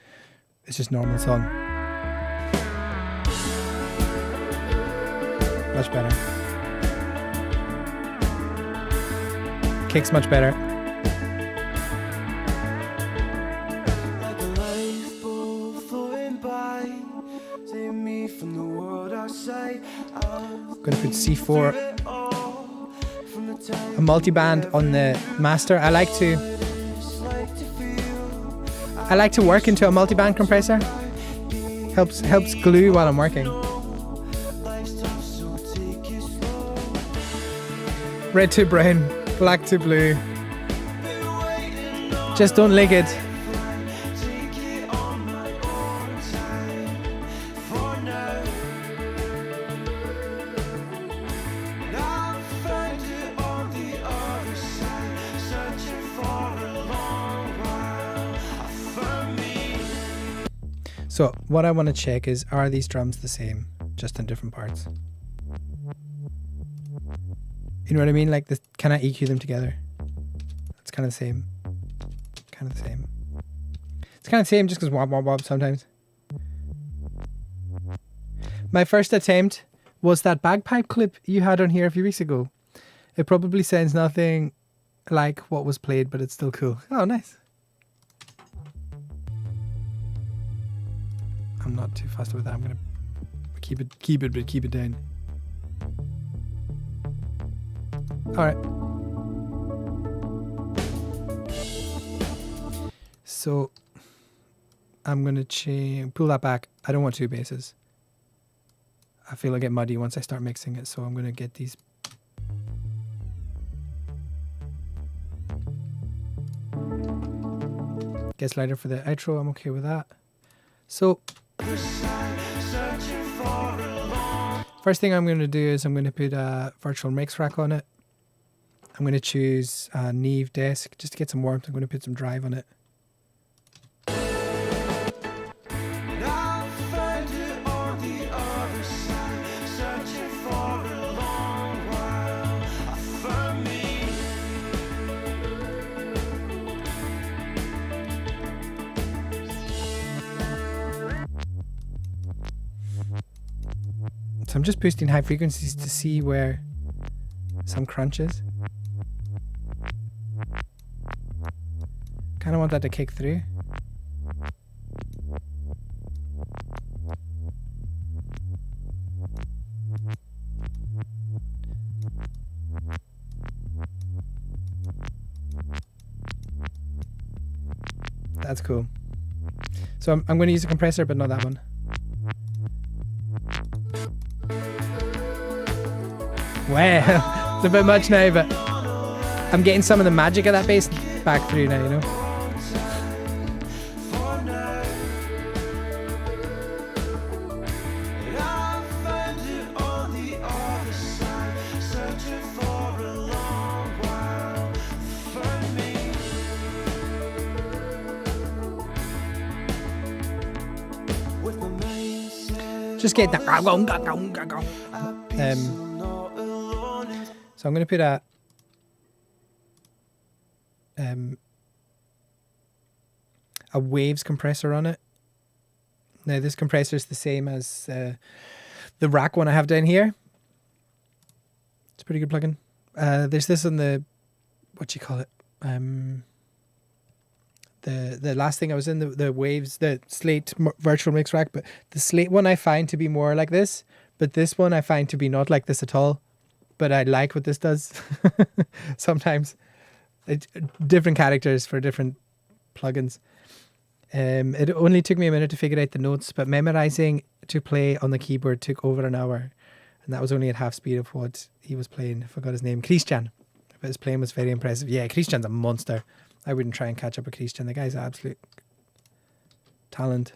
it's just normal song. Much better. Kick's much better. Like a lifeboat floating by, take me from the world outside. I'm going to put C4, a multi-band on the master. I like to work into a multi-band compressor. Helps glue while I'm working. Red to brown, black to blue. Just don't lick it. So what I want to check is, are these drums the same, just in different parts? You know what I mean? Like, this, can I EQ them together? It's kind of the same. Kind of the same. It's kind of the same just because wob wob wob sometimes. My first attempt was that bagpipe clip you had on here a few weeks ago. It probably sounds nothing like what was played, but it's still cool. Oh, nice. I'm not too fussed with that. I'm gonna keep it down. All right. So I'm gonna pull that back. I don't want two basses. I feel I get muddy once I start mixing it, so I'm gonna get these. Gets lighter for the outro. I'm okay with that. So first thing I'm going to do is I'm going to put a virtual mix rack on it. I'm going to choose a Neve desk just to get some warmth. I'm going to put some drive on it. So I'm just boosting high frequencies to see where some crunch is. Kind of want that to kick through. That's cool. So I'm going to use a compressor, but not that one. Wow, it's a bit much now, but I'm getting some of the magic of that bass back through now, you know? Just get that. So I'm going to put a waves compressor on it. Now this compressor is the same as the rack one I have down here. It's a pretty good plugin. There's this on the, what you call it? The last thing I was in, the waves, the Slate virtual mix rack, but the Slate one I find to be more like this, but this one I find to be not like this at all. But I like what this does. Sometimes different characters for different plugins. It only took me a minute to figure out the notes, but memorizing to play on the keyboard took over an hour, and that was only at half speed of what he was playing. I forgot his name, Christian. But his playing was very impressive. Yeah, Christian's a monster. I wouldn't try and catch up with Christian. The guy's an absolute talent.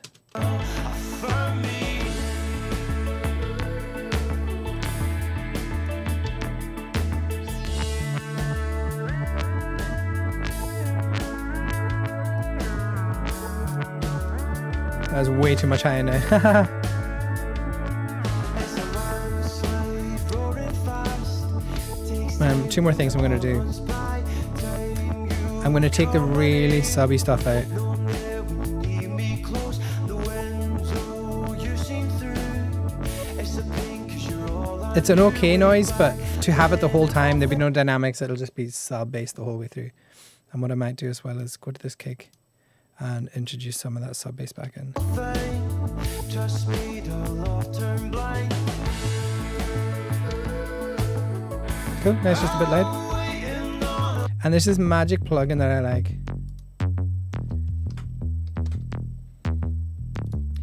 That was way too much high now. Two more things I'm going to do. I'm going to take the really subby stuff out. It's an okay noise, but to have it the whole time, there'll be no dynamics. It'll just be sub bass the whole way through. And what I might do as well is go to this kick and introduce some of that sub bass back in. Cool, now it's just a bit loud. And there's this magic plugin that I like.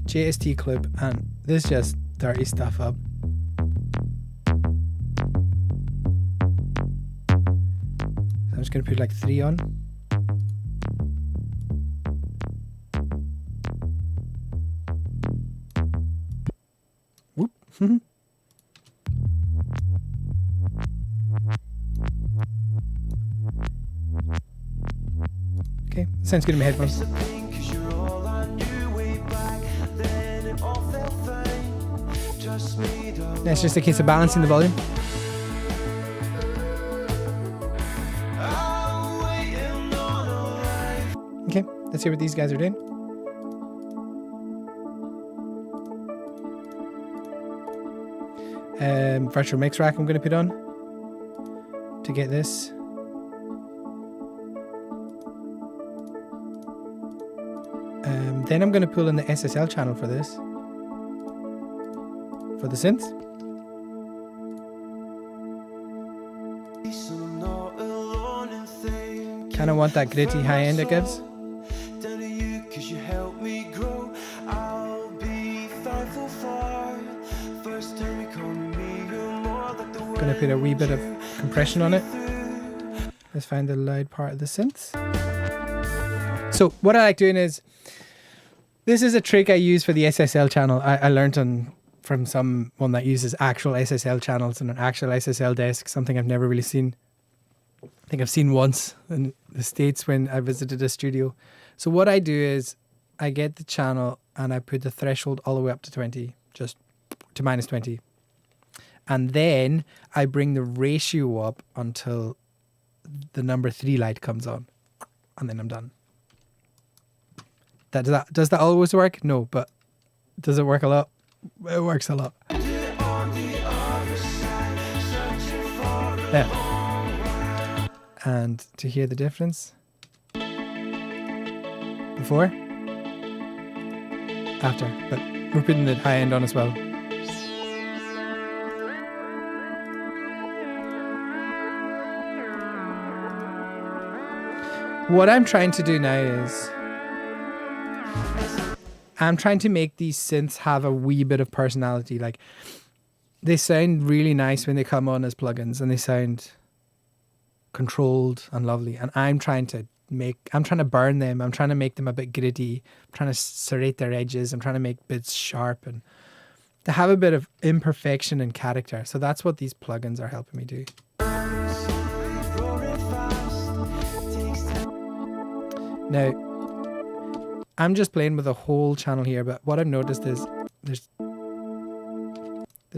JST clip, and this just dirty stuff up. So I'm just gonna put like 3 on. Whoop. Okay, sounds good in my headphones. It's just a case of balancing the volume. Okay, let's see what these guys are doing. Virtual mix rack I'm going to put on to get this. Then I'm going to pull in the SSL channel for this, for the synth. Kind of want that gritty high end it gives. Going to put a wee bit of compression on it. Let's find the loud part of the synths. So what I like doing is, this is a trick I use for the SSL channel. I learned from someone that uses actual SSL channels and an actual SSL desk, something I've never really seen. I think I've seen once in the States when I visited a studio. So what I do is I get the channel and I put the threshold all the way up to 20, just to minus 20. And then I bring the ratio up until the number 3 light comes on. And then I'm done. Does that always work? No, but does it work a lot? It works a lot. And to hear the difference. Before. After. But we're putting the high end on as well. What I'm trying to do now is I'm trying to make these synths have a wee bit of personality. Like, they sound really nice when they come on as plugins, and they sound controlled and lovely. And I'm trying to burn them. I'm trying to make them a bit gritty. I'm trying to serrate their edges. I'm trying to make bits sharp and to have a bit of imperfection and character. So that's what these plugins are helping me do. Now, I'm just playing with a whole channel here, but what I've noticed is there's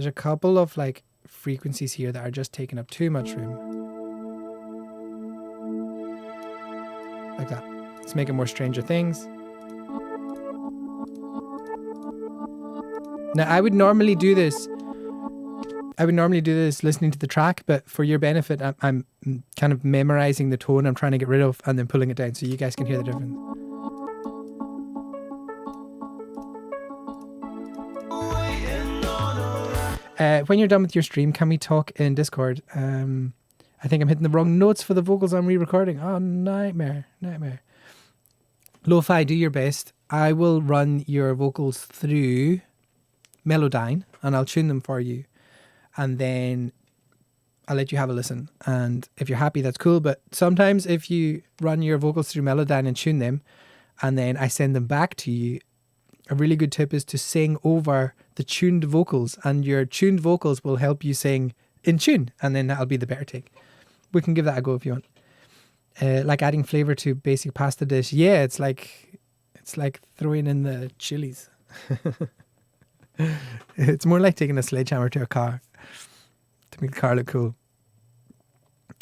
a couple of like frequencies here that are just taking up too much room. Like that. Let's make it more Stranger Things. Now, I would normally do this listening to the track, but for your benefit, I'm kind of memorizing the tone I'm trying to get rid of and then pulling it down so you guys can hear the difference. When you're done with your stream, can we talk in Discord? I think I'm hitting the wrong notes for the vocals I'm re-recording. Oh, nightmare. Lo-fi, do your best. I will run your vocals through Melodyne and I'll tune them for you. And then I'll let you have a listen. And if you're happy, that's cool. But sometimes if you run your vocals through Melodyne and tune them, and then I send them back to you, a really good tip is to sing over the tuned vocals. And your tuned vocals will help you sing in tune. And then that'll be the better take. We can give that a go if you want. Like adding flavor to basic pasta dish. Yeah, it's like throwing in the chilies. It's more like taking a sledgehammer to a car to make the car look cool.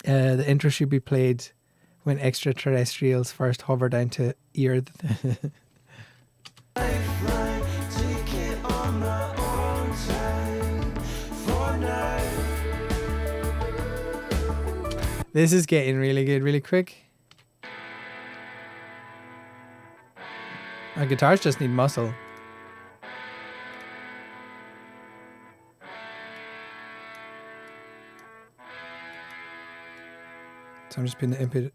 The intro should be played when extraterrestrials first hover down to Earth. This is getting really good really quick. Our guitars just need muscle. So I'm just putting the input.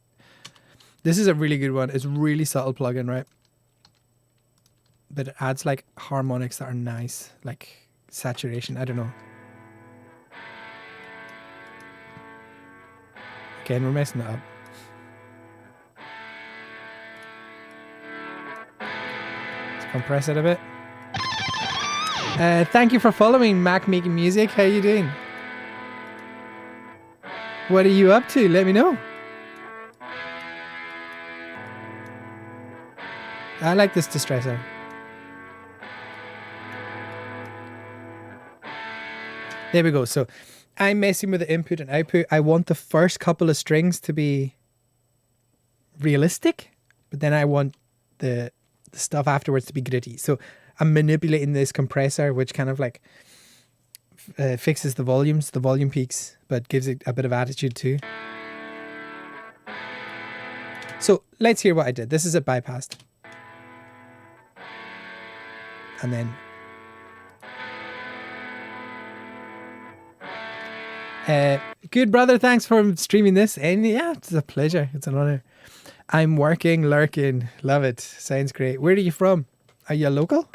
This is a really good one. It's really subtle plugin, right? But it adds like harmonics that are nice, like saturation. I don't know. Again, we're messing it up. Let's compress it a bit. Thank you for following Mac Making Music. How you doing? What are you up to? Let me know. I like this distressor. There we go. So I'm messing with the input and output. I want the first couple of strings to be realistic, but then I want the stuff afterwards to be gritty. So I'm manipulating this compressor, which kind of like fixes the volumes, the volume peaks, but gives it a bit of attitude too. So let's hear what I did. This is a bypassed. And then good brother, thanks for streaming this. And yeah, it's a pleasure. It's an honor. I'm working, lurking. Love it. Sounds great. Where are you from? Are you a local?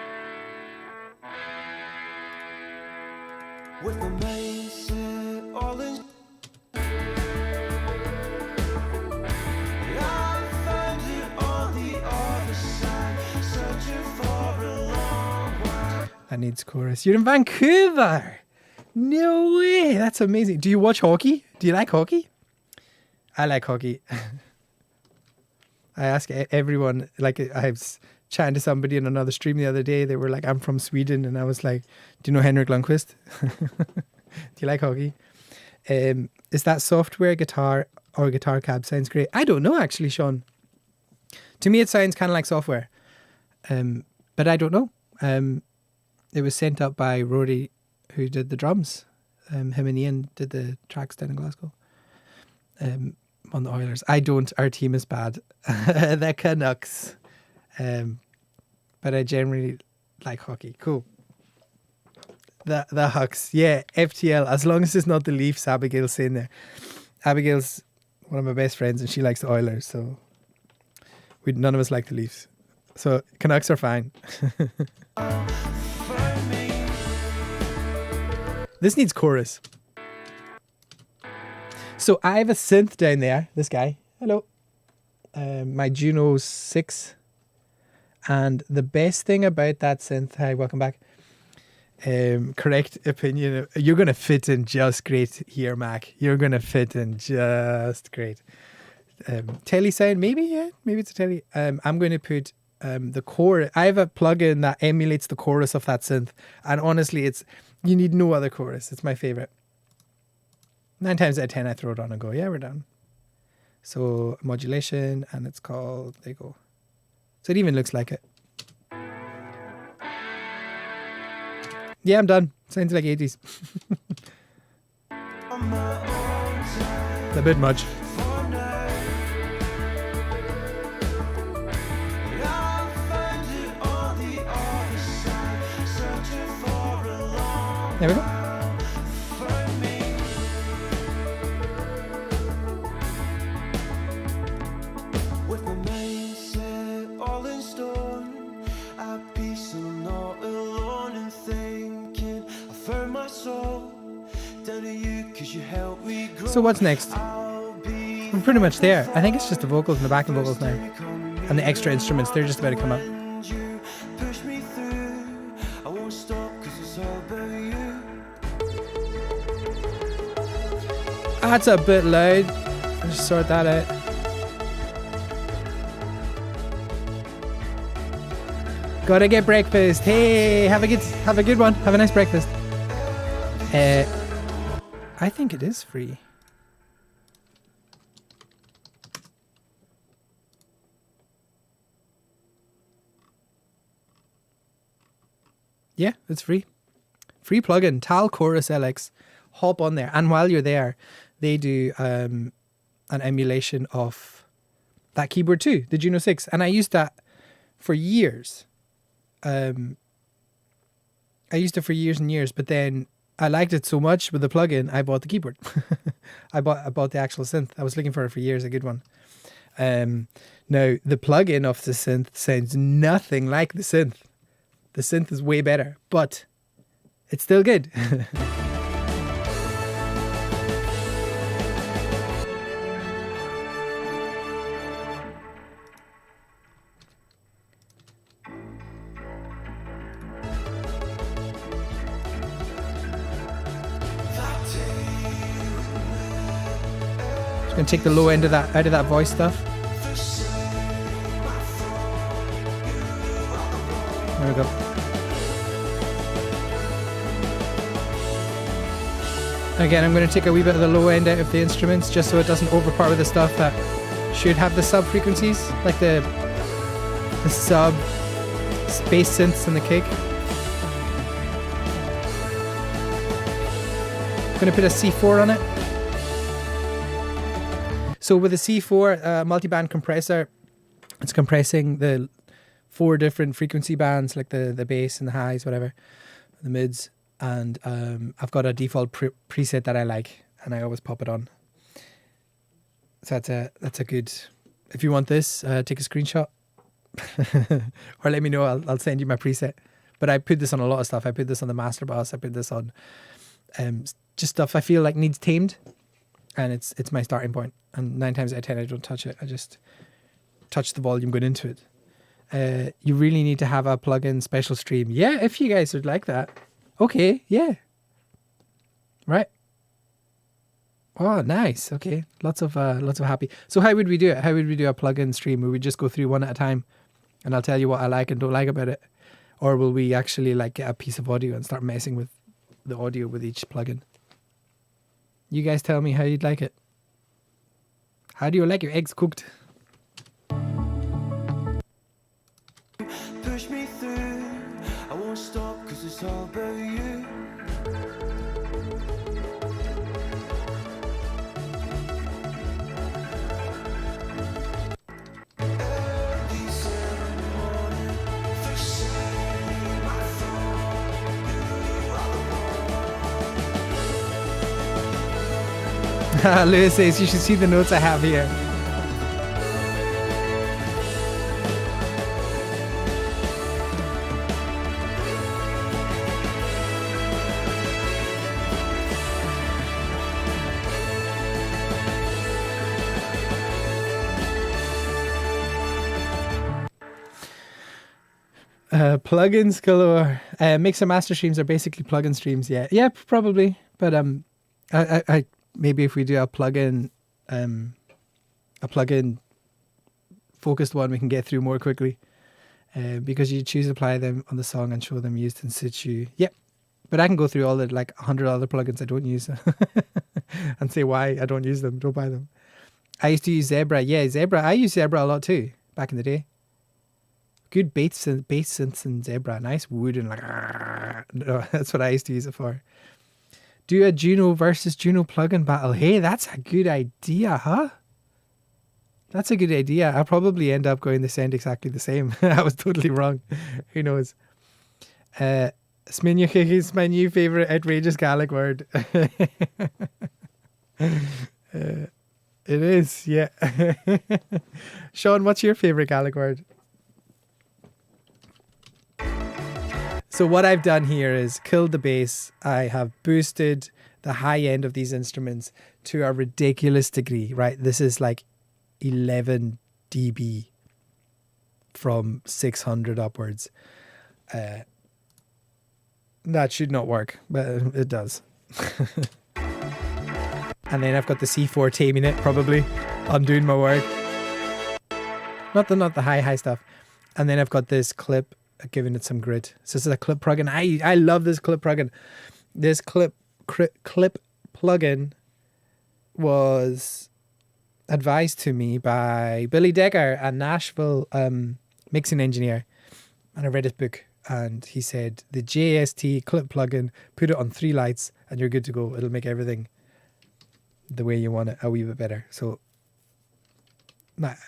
With the main set all in. I found it on the other side, searching for a long while. That needs chorus. You're in Vancouver. No way. That's amazing. Do you watch hockey? Do you like hockey? I like hockey. I ask everyone, like I was chatting to somebody in another stream the other day. They were like, I'm from Sweden. And I was like, do you know Henrik Lundqvist? Do you like hockey? Is that software, guitar, or guitar cab? Sounds great. I don't know, actually, Sean. To me, it sounds kind of like software. But I don't know. It was sent up by Rory, who did the drums. Him and Iain did the tracks down in Glasgow. on the Oilers. I don't. Our team is bad. The Canucks. But I generally like hockey. Cool. The Hucks. Yeah, FTL. As long as it's not the Leafs, Abigail's saying there. Abigail's one of my best friends and she likes the Oilers. So none of us like the Leafs. So Canucks are fine. This needs chorus. So I have a synth down there. This guy. Hello. My Juno 6. And the best thing about that synth, hi, welcome back. Correct opinion. You're going to fit in just great here, Mac. You're going to fit in just great. Telly sound, maybe, yeah. Maybe it's a telly. I'm going to put the chorus. I have a plugin that emulates the chorus of that synth. And honestly, you need no other chorus. It's my favorite. 9 times out of 10, I throw it on and go, yeah, we're done. So modulation, and it's called, there you go. So it even looks like it. Yeah, I'm done. Sounds like 80s. A bit much. There we go. So what's next? We're pretty much there. I think it's just the vocals and the backing vocals now. And the extra instruments, they're just about to come up. That's a bit loud. I'll just sort that out. Gotta get breakfast. Hey, have a good one. Have a nice breakfast. I think it is free. Yeah, it's free. Free plugin, Tal Chorus LX. Hop on there. And while you're there, they do an emulation of that keyboard too, the Juno 6. And I used that for years. I used it for years and years, but then I liked it so much with the plugin, I bought the keyboard. I bought the actual synth. I was looking for it for years, a good one. Now, the plugin of the synth sounds nothing like the synth. The synth is way better, but it's still good. Just gonna take the low end of that out of that voice stuff. There we go. Again, I'm going to take a wee bit of the low end out of the instruments just so it doesn't overpower the stuff that should have the sub frequencies, like the sub space synths and the kick. I'm going to put a C4 on it. So with a C4 multiband compressor, it's compressing the 4 different frequency bands, like the bass and the highs, whatever, the mids. And I've got a default preset that I like, and I always pop it on. So that's a good. If you want this, take a screenshot, or let me know. I'll send you my preset. But I put this on a lot of stuff. I put this on the master bus. I put this on just stuff I feel like needs tamed, and it's my starting point. And 9 times out of 10, I don't touch it. I just touch the volume going into it. You really need to have a plugin special stream. Yeah, if you guys would like that. Okay, yeah. Right. Oh, nice. Okay. Lots of happy. So how would we do it? How would we do a plugin stream? Would we just go through one at a time and I'll tell you what I like and don't like about it? Or will we actually like get a piece of audio and start messing with the audio with each plugin? You guys tell me how you'd like it. How do you like your eggs cooked? Push me through. I won't stop 'cause it's all about you. Lewis says you should see the notes I have here. Plugins galore. Mix and master streams are basically plugin streams. Yeah, probably. But I maybe if we do a plugin focused one, we can get through more quickly. Because you choose to apply them on the song and show them used in situ. Yep. But I can go through all the 100 other plugins I don't use and say why I don't use them. Don't buy them. I used to use Zebra. Yeah, Zebra. I used Zebra a lot too back in the day. Good bass synths in Zebra. Nice wood and no, that's what I used to use it for. Do a Juno versus Juno plugin battle. Hey, that's a good idea, huh? That's a good idea. I'll probably end up going to sound exactly the same. I was totally wrong. Who knows? Sminyuk is my new favorite outrageous Gaelic word. It is, yeah. Sean, what's your favorite Gaelic word? So what I've done here is killed the bass. I have boosted the high end of these instruments to a ridiculous degree, right? This is like 11 dB from 600 upwards. That should not work, but it does. And then I've got the C4 taming it, probably. I'm doing my work. Not the high stuff. And then I've got this clip giving it some grit. So this is a clip plugin. I love this clip plugin. This clip plugin was advised to me by Billy Decker, a Nashville mixing engineer. And I read his book and he said, the JST clip plugin, put it on 3 lights and you're good to go. It'll make everything the way you want it a wee bit better. So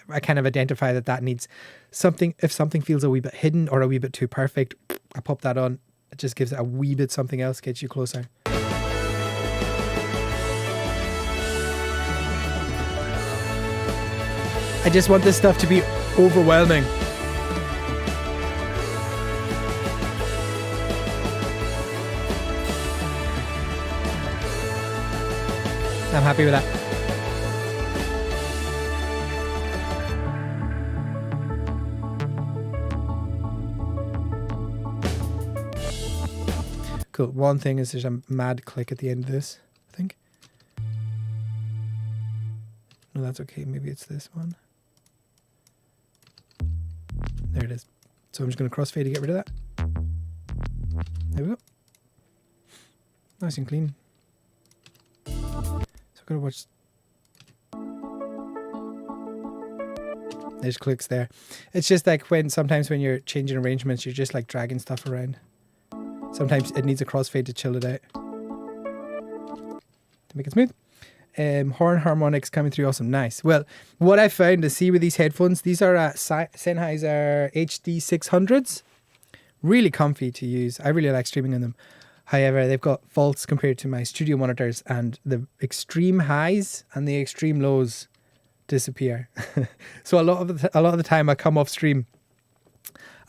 I kind of identify that needs something. If something feels a wee bit hidden or a wee bit too perfect, I pop that on. It just gives it a wee bit something else, gets you closer. I just want this stuff to be overwhelming. I'm happy with that. Cool. One thing is there's a mad click at the end of this, I think. No, that's okay. Maybe it's this one. There it is. So I'm just going to crossfade to get rid of that. There we go. Nice and clean. So I'm going to watch. There's clicks there. It's just like sometimes when you're changing arrangements, you're just like dragging stuff around. Sometimes it needs a crossfade to chill it out, to make it smooth. Horn harmonics coming through, awesome, nice. Well, what I found to see with these headphones, these are Sennheiser HD 600s. Really comfy to use. I really like streaming on them. However, they've got faults compared to my studio monitors, and the extreme highs and the extreme lows disappear. So a lot of the time I come off stream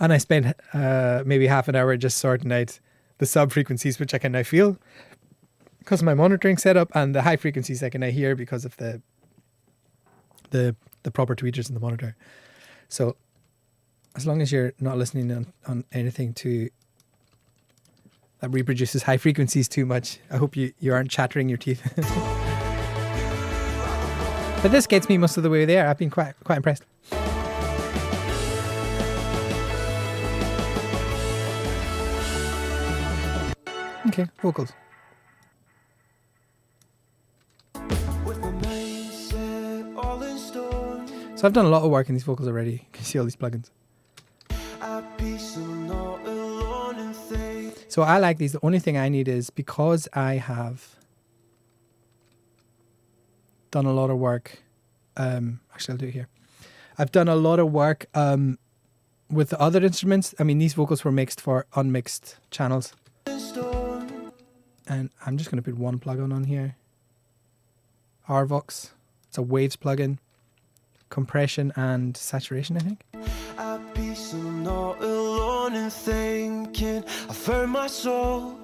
and I spend maybe half an hour just sorting out the sub frequencies, which I can now feel because of my monitoring setup, and the high frequencies I can now hear because of the proper tweeters in the monitor. So as long as you're not listening on anything that reproduces high frequencies too much, I hope you aren't chattering your teeth. But this gets me most of the way there. I've been quite impressed. Okay, vocals. So I've done a lot of work in these vocals already. You can see all these plugins. So I like these. The only thing I need is, because I have done a lot of work. Actually, I'll do it here. I've done a lot of work with the other instruments. I mean, these vocals were mixed for unmixed channels. And I'm just going to put one plug on here. Arvox. It's a waves plugin. Compression and saturation, I think. At peace and I'm not alone in thinking I found my soul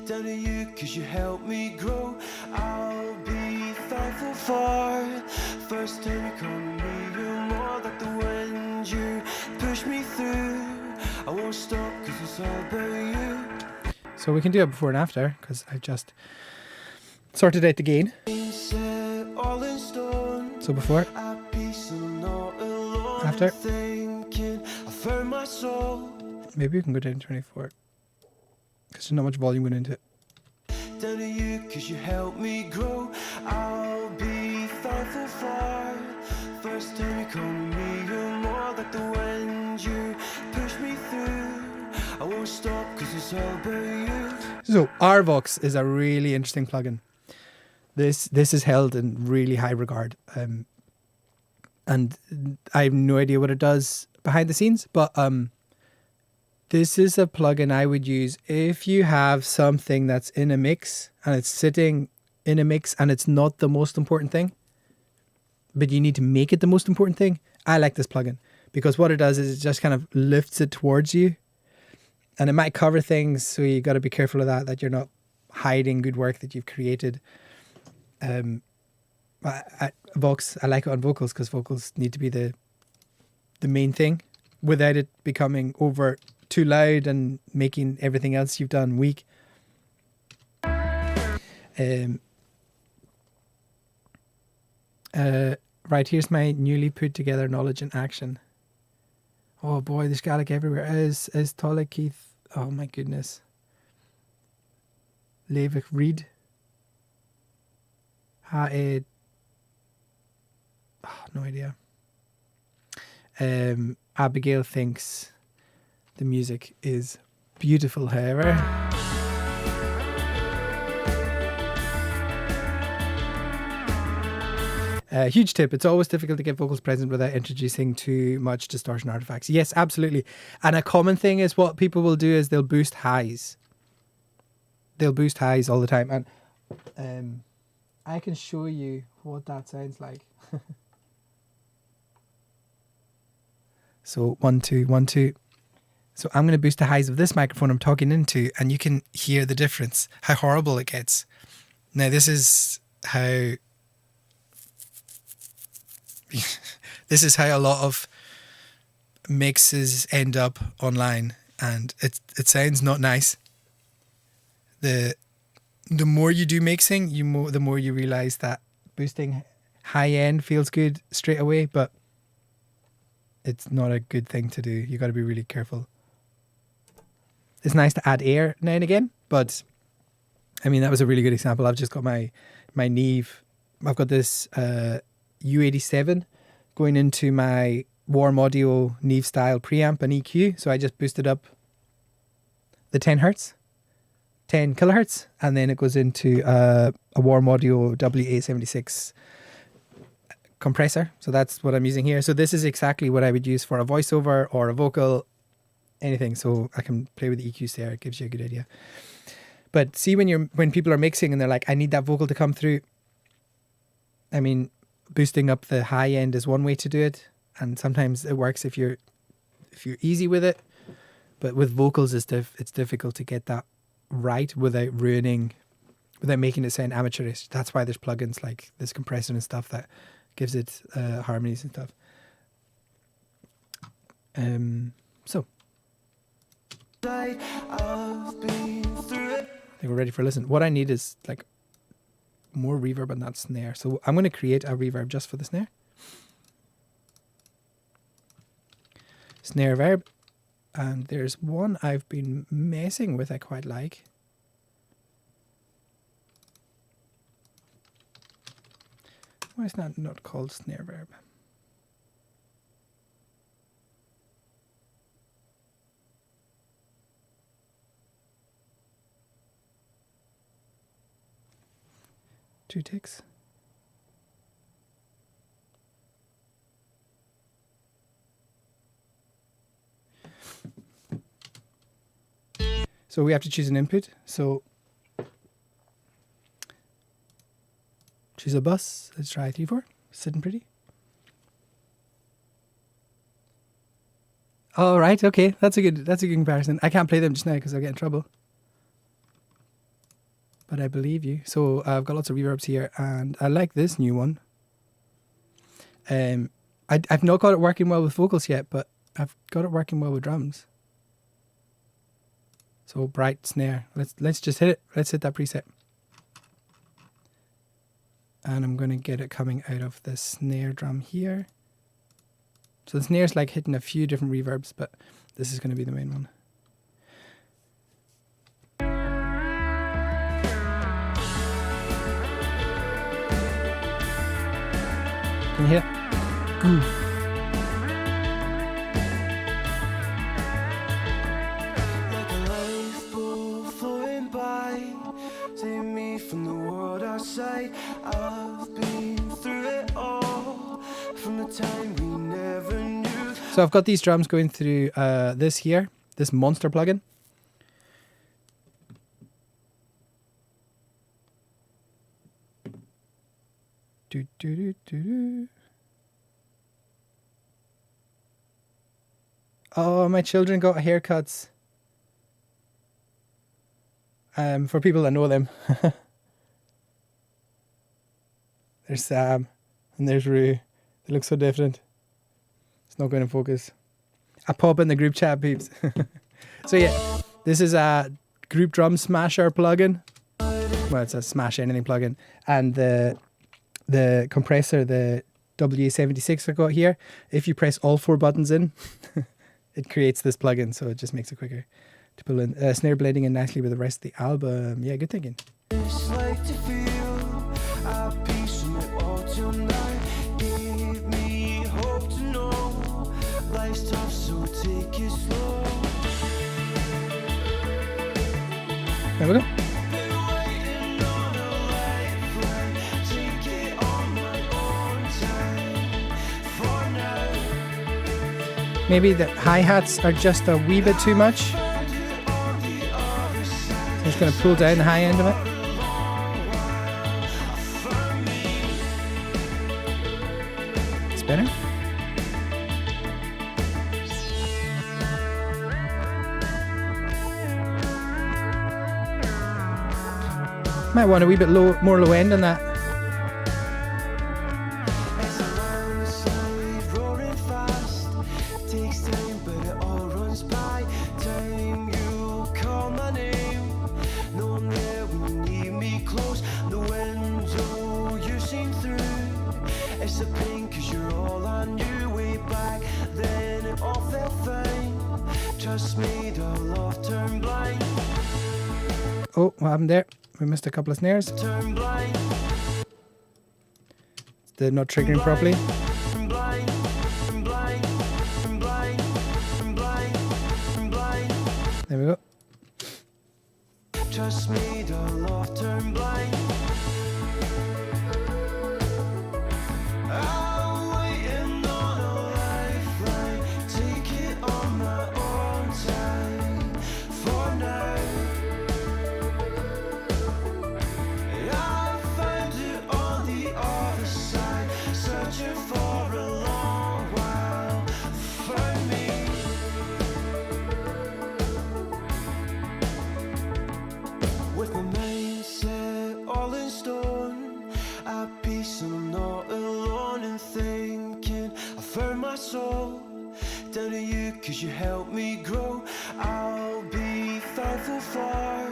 down to you cause you helped me grow. I'll be thankful for first time you come to me. You're more like the wind, you push me through. I won't stop cause it's all about you. So we can do it before and after because I've just sorted out the gain. So before, after. Maybe we can go down to 24 because there's not much volume going into it. Down to you cause you helped me grow. I'll be thankful for first time you come to me. You're more like the wind, you push me through. I won't stop cause it's all about you. So Arvox is a really interesting plugin. This is held in really high regard, and I have no idea what it does behind the scenes, but this is a plugin I would use if you have something that's in a mix and it's sitting in a mix and it's not the most important thing, but you need to make it the most important thing. I like this plugin because what it does is it just kind of lifts it towards you, and it might cover things, so you got to be careful of that you're not hiding good work that you've created. Vox, I like it on vocals because vocals need to be the main thing without it becoming over too loud and making everything else you've done weak. Right, here's my newly put together knowledge in action. Oh boy, there's Gaelic everywhere. Is Tola Keith? Oh my goodness. Leivik Reed. No idea. Abigail thinks the music is beautiful, however. Huge tip. It's always difficult to get vocals present without introducing too much distortion artifacts. Yes, absolutely. And a common thing is what people will do is they'll boost highs. They'll boost highs all the time. And I can show you what that sounds like. So 1 2 1 2. So I'm going to boost the highs of this microphone I'm talking into, and you can hear the difference, how horrible it gets. Now this is how this is how a lot of mixes end up online, and it sounds not nice. The more you do mixing, the more you realize that boosting high end feels good straight away, but it's not a good thing to do. You got to be really careful. It's nice to add air now and again, but I mean, that was a really good example. I've just got my Neve. I've got this U87 going into my Warm Audio Neve style preamp and EQ. So I just boosted up the 10 kilohertz, and then it goes into a Warm Audio WA76 compressor. So that's what I'm using here. So this is exactly what I would use for a voiceover or a vocal, anything. So I can play with the EQs there. It gives you a good idea. But see, when people are mixing and they're like, I need that vocal to come through. I mean, boosting up the high end is one way to do it, and sometimes it works if you're easy with it. But with vocals, it's difficult to get that right without making it sound amateurish. That's why there's plugins like this compressor and stuff that gives it harmonies and stuff. So I think we're ready for a listen. What I need is like more reverb on that snare. So I'm going to create a reverb just for the snare. Snare verb. And there's one I've been messing with I quite like. Why is that not called snare verb? Two ticks. So we have to choose an input. So Choose a bus. Let's try 3-4. Sitting pretty. Oh, right. Okay. That's a good comparison. I can't play them just now because I'll get in trouble. But I believe you. So I've got lots of reverbs here, and I like this new one. I've not got it working well with vocals yet, but I've got it working well with drums. So bright snare. Let's just hit it. Let's hit that preset. And I'm going to get it coming out of the snare drum here. So the snare's like hitting a few different reverbs, but this is going to be the main one. Can you hear it? Ooh. Like a lifeboat floating by, take me from the world outside. I've been through it all, from the time we never knew. So I've got these drums going through this here, this monster plugin. Do, do, do, do, do. Oh, my children got haircuts. For people that know them. There's Sam and there's Rue. They look so different. It's not going to focus. I pop in the group chat, peeps. So yeah, this is a group drum smasher plugin. Well, it's a smash anything plugin. And the compressor, the WA76 I got here, if you press all 4 buttons in, it creates this plugin, so it just makes it quicker to pull in. Snare blending in nicely with the rest of the album. Yeah, good thinking. It's like to feel a piece of it all tonight. Give me hope to know life's tough, so take it slow. There we go. Been waiting on a lifeline, take it on my own time. For now, Maybe the hi-hats are just a wee bit too much. So find it on the other side. I'm just going to pull down the high end of it. It's better. Might want a wee bit more low end on that. As a landslide roaring fast, takes time, but it all runs by. Time you call my name, know I'm there when you need me close. The window you seen through, it's a pain 'cause you're all I knew. Way back then it all felt fine. Trust me, the love turned blind, Oh, what happened there? We missed a couple of snares. turned blind, They're not triggering properly. blind, blind, blind, blind, blind. There we go. Trust me, the love turned blind. I'm waiting on a lifeline, take it on my own time. For now, I'll find it on the other side, searching for a long while. Find me. With my mindset all in stone, at peace and I'm not alone in thinking I found my soul down to you 'cause you helped me grow. I'll be thankful for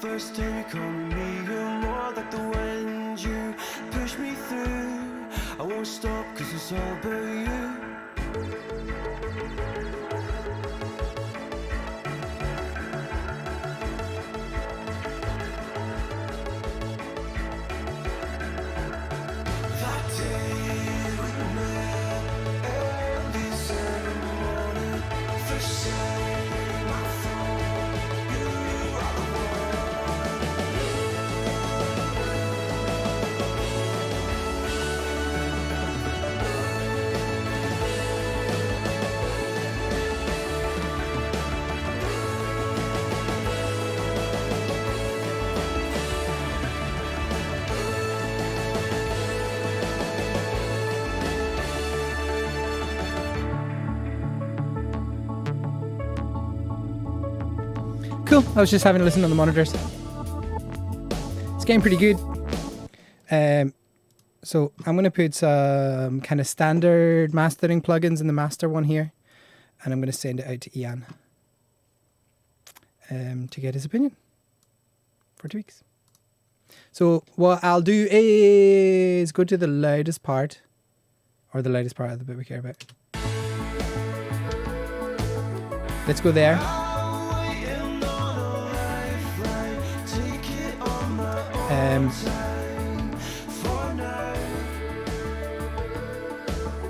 first time you come to me, you're more like the wind, you push me through. I won't stop 'cause it's all about you. That day we met, early Saturday morning, first time I thought you are the one. cool. I was just having a listen on the monitors. It's getting pretty good. So I'm going to put some kind of standard mastering plugins in the master one here. And I'm going to send it out to Iain to get his opinion for 2 weeks. So what I'll do is go to the loudest part, or the loudest part of the bit we care about. Let's go there.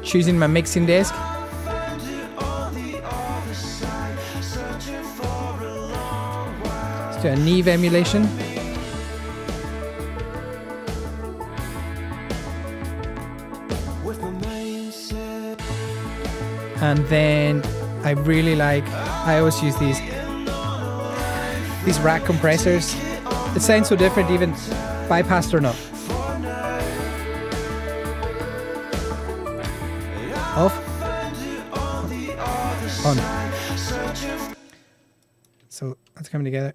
Choosing my mixing desk. Let's do a Neve emulation. And then I really like, I always use these rack compressors. It sounds so different, even bypassed or not. Off. On. So that's coming together.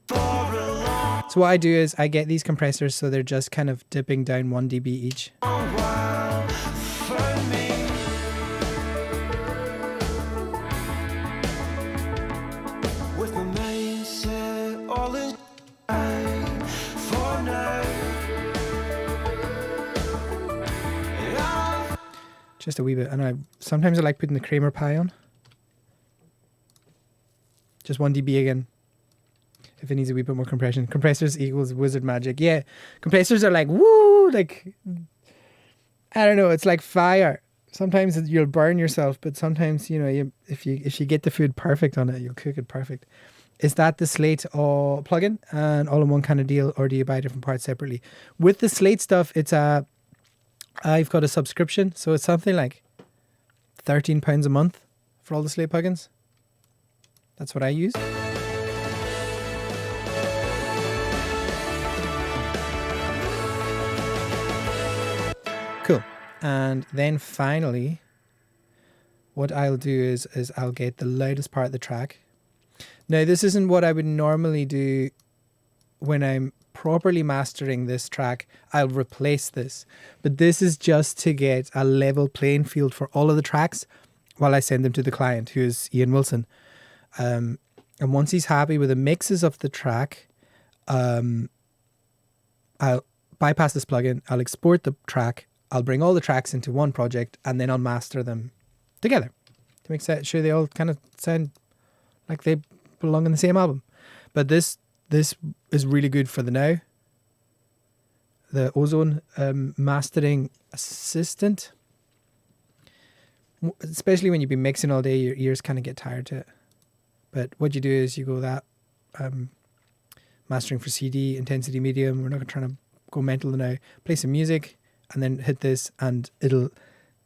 So what I do is I get these compressors so they're just kind of dipping down 1 dB each. Just a wee bit, and sometimes I like putting the Kramer pie on. Just 1 dB again. If it needs a wee bit more compression. Compressors equals wizard magic. Yeah, compressors are like woo, like I don't know. It's like fire. Sometimes you'll burn yourself, but sometimes if you get the food perfect on it, you'll cook it perfect. Is that the Slate or plugin and all in one kind of deal, or do you buy different parts separately? With the Slate stuff, I've got a subscription, so it's something like £13 a month for all the Slate plugins. That's what I use. Cool. And then finally, what I'll do is I'll get the loudest part of the track. Now, this isn't what I would normally do when I'm properly mastering this track. I'll replace this, but this is just to get a level playing field for all of the tracks while I send them to the client, who is Iain Wilson. And once he's happy with the mixes of the track, I'll bypass this plugin, I'll export the track, I'll bring all the tracks into one project, and then I'll master them together to make sure they all kind of sound like they belong in the same album. But this is really good for the now. The Ozone mastering assistant, especially when you've been mixing all day, your ears kind of get tired to it. But what you do is you go that mastering for CD, intensity medium. We're not trying to go mental now. Play some music and then hit this, and it'll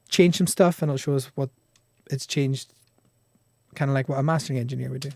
change some stuff, and it'll show us what it's changed, kind of like what a mastering engineer would do.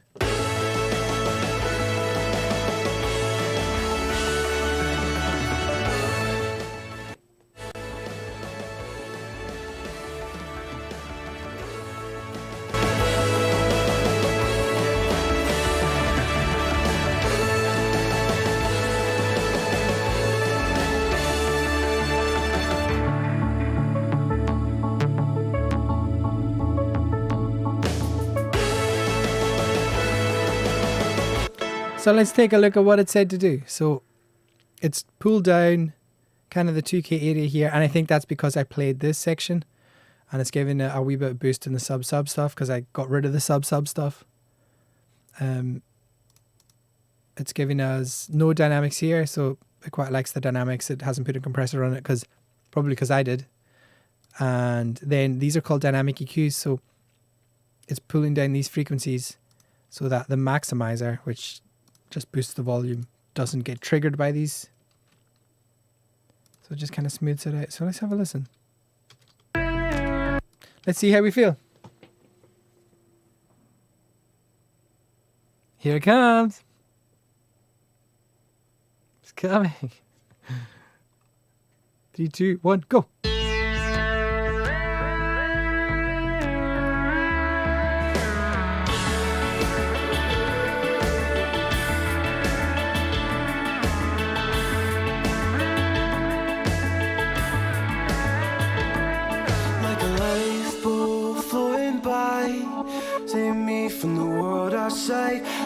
So let's take a look at what it said to do. So it's pulled down kind of the 2K area here, and I think that's because I played this section, and it's giving a wee bit of boost in the sub stuff because I got rid of the sub stuff. It's giving us no dynamics here, so it quite likes the dynamics. It hasn't put a compressor on it probably because I did. And then these are called dynamic EQs, so it's pulling down these frequencies so that the maximizer, which just boosts the volume, doesn't get triggered by these. So it just kind of smooths it out. So let's have a listen. Let's see how we feel. Here it comes. It's coming. 3, 2, 1, go.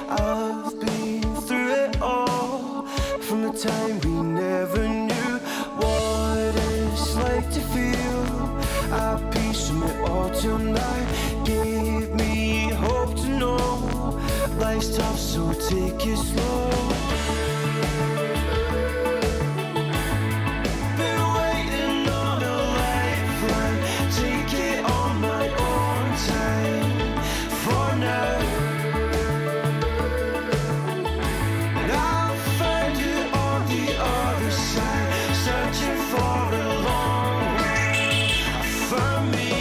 I've been through it all, from the time we never knew what it's like to feel at peace with it all till now. Gave me hope to know life's tough, so take it slow. Been waiting on a lifeline, take it on my own time for now. And I'll find you on the other side, searching for a long way for me.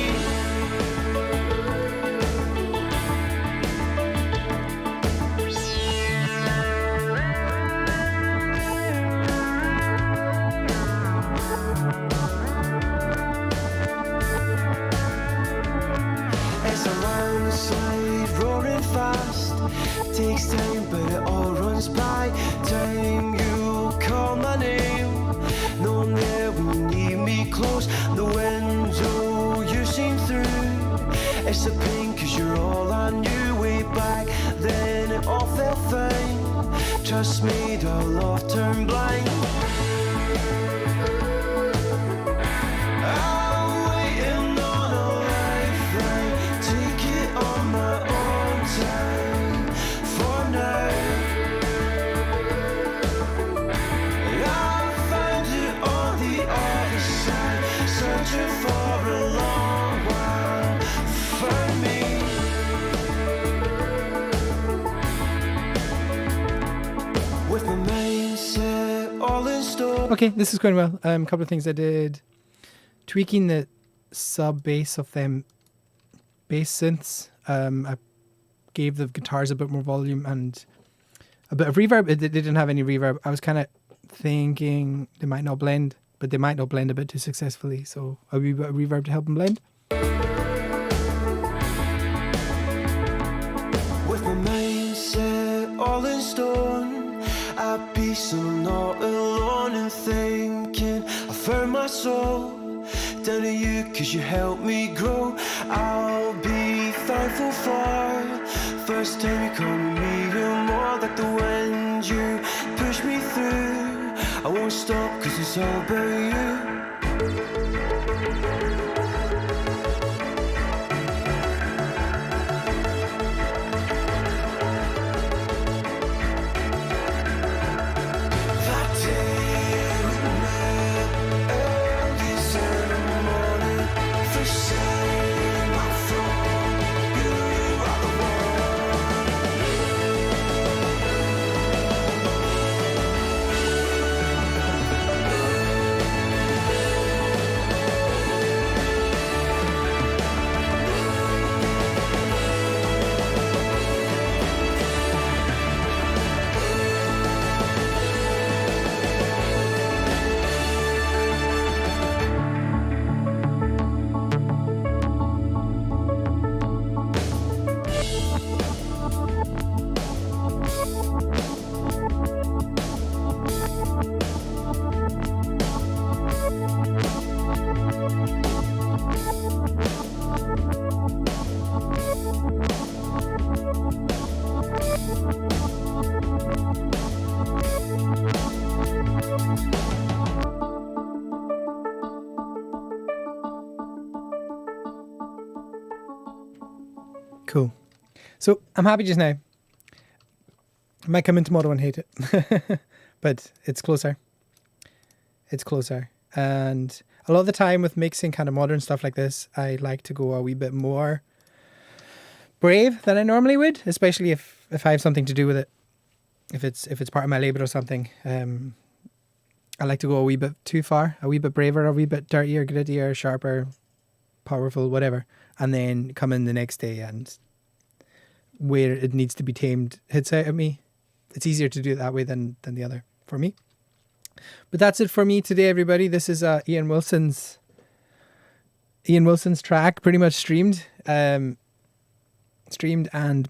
It's a landslide roaring fast. Takes time, but it all runs by. Time you call my name, no one there will need me close. The window you seen through, it's a pain, cause you're all I knew. Way back then it all felt fine. Trust me, the love turned blind. I'm waiting on a lifeline, take it on my own time for now. And I'll find you on the other side, searching for a long while for me. With my mindset all in stone. Okay, this is going well. A couple of things I did. Tweaking the sub bass of them bass synths. I gave the guitars a bit more volume and a bit of reverb. They didn't have any reverb. I was kind of thinking they might not blend, but they might not blend a bit too successfully. So a wee bit of reverb to help them blend. With my mindset all in stone, at peace and I'm not alone in thinking I found my soul down to you, cause you helped me grow. I'll be thankful for first time you come to me, you're more like the wind, you push me through. I won't stop, cause it's all about you. That day we met, early Saturday morning, first saying my phone, you are the one. Cool. So I'm happy just now. I might come in tomorrow and hate it, but it's closer. It's closer. And a lot of the time with mixing kind of modern stuff like this, I like to go a wee bit more brave than I normally would, especially if I have something to do with it. If it's part of my label or something, I like to go a wee bit too far, a wee bit braver, a wee bit dirtier, grittier, sharper, powerful, whatever, and then come in the next day and where it needs to be tamed hits out at me. It's easier to do it that way than the other for me. But that's it for me today, everybody. This is Iain Wilson's track, pretty much streamed and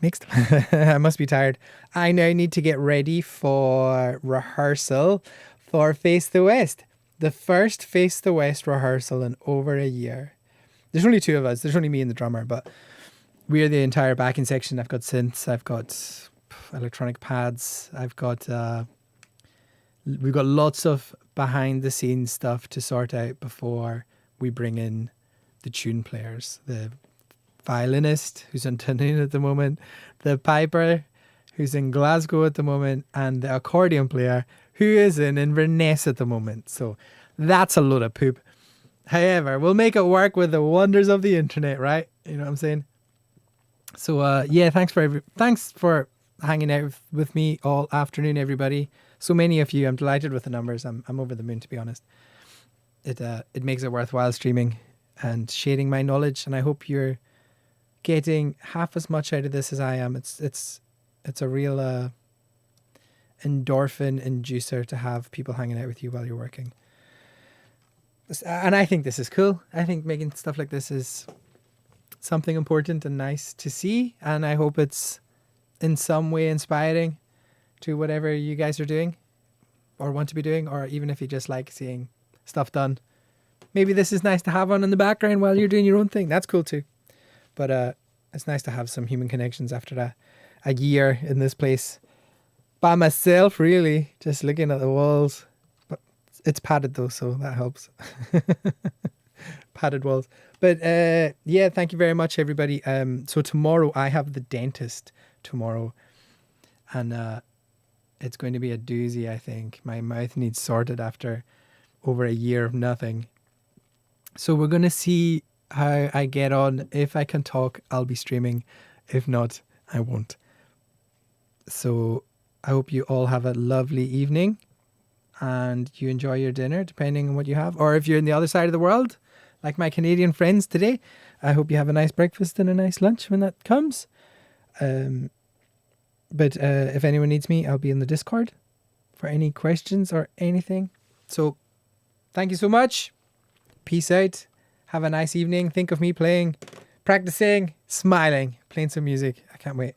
mixed. I must be tired. I now need to get ready for rehearsal for Face the West. The first Face the West rehearsal in over a year. There's only two of us. There's only me and the drummer, but we're the entire backing section. I've got synths. I've got electronic pads. I've got we've got lots of behind the scenes stuff to sort out before we bring in the tune players, the violinist who's in Tunin at the moment, the piper who's in Glasgow at the moment, and the accordion player who is in Inverness at the moment. So that's a load of poop. However, we'll make it work with the wonders of the internet, right? You know what I'm saying? So yeah, thanks for hanging out with me all afternoon, everybody. So many of you. I'm delighted with the numbers. I'm over the moon, to be honest. It makes it worthwhile streaming and sharing my knowledge, and I hope you're getting half as much out of this as I am. It's a real endorphin inducer to have people hanging out with you while you're working. And I think this is cool. I think making stuff like this is something important and nice to see, and I hope it's in some way inspiring to whatever you guys are doing or want to be doing, or even if you just like seeing stuff done. Maybe this is nice to have on in the background while you're doing your own thing. That's cool too. But it's nice to have some human connections after a year in this place by myself, really, just looking at the walls. But it's padded though, so that helps. Padded walls. But yeah, thank you very much, everybody. So tomorrow I have the dentist tomorrow, and it's going to be a doozy, I think. My mouth needs sorted after over a year of nothing. So we're going to see how I get on. If I can talk, I'll be streaming. If not, I won't. So I hope you all have a lovely evening and you enjoy your dinner, depending on what you have. Or if you're in the other side of the world, like my Canadian friends today, I hope you have a nice breakfast and a nice lunch when that comes. But if anyone needs me, I'll be in the Discord for any questions or anything. So thank you so much. Peace out. Have a nice evening. Think of me playing, practicing, smiling, playing some music. I can't wait.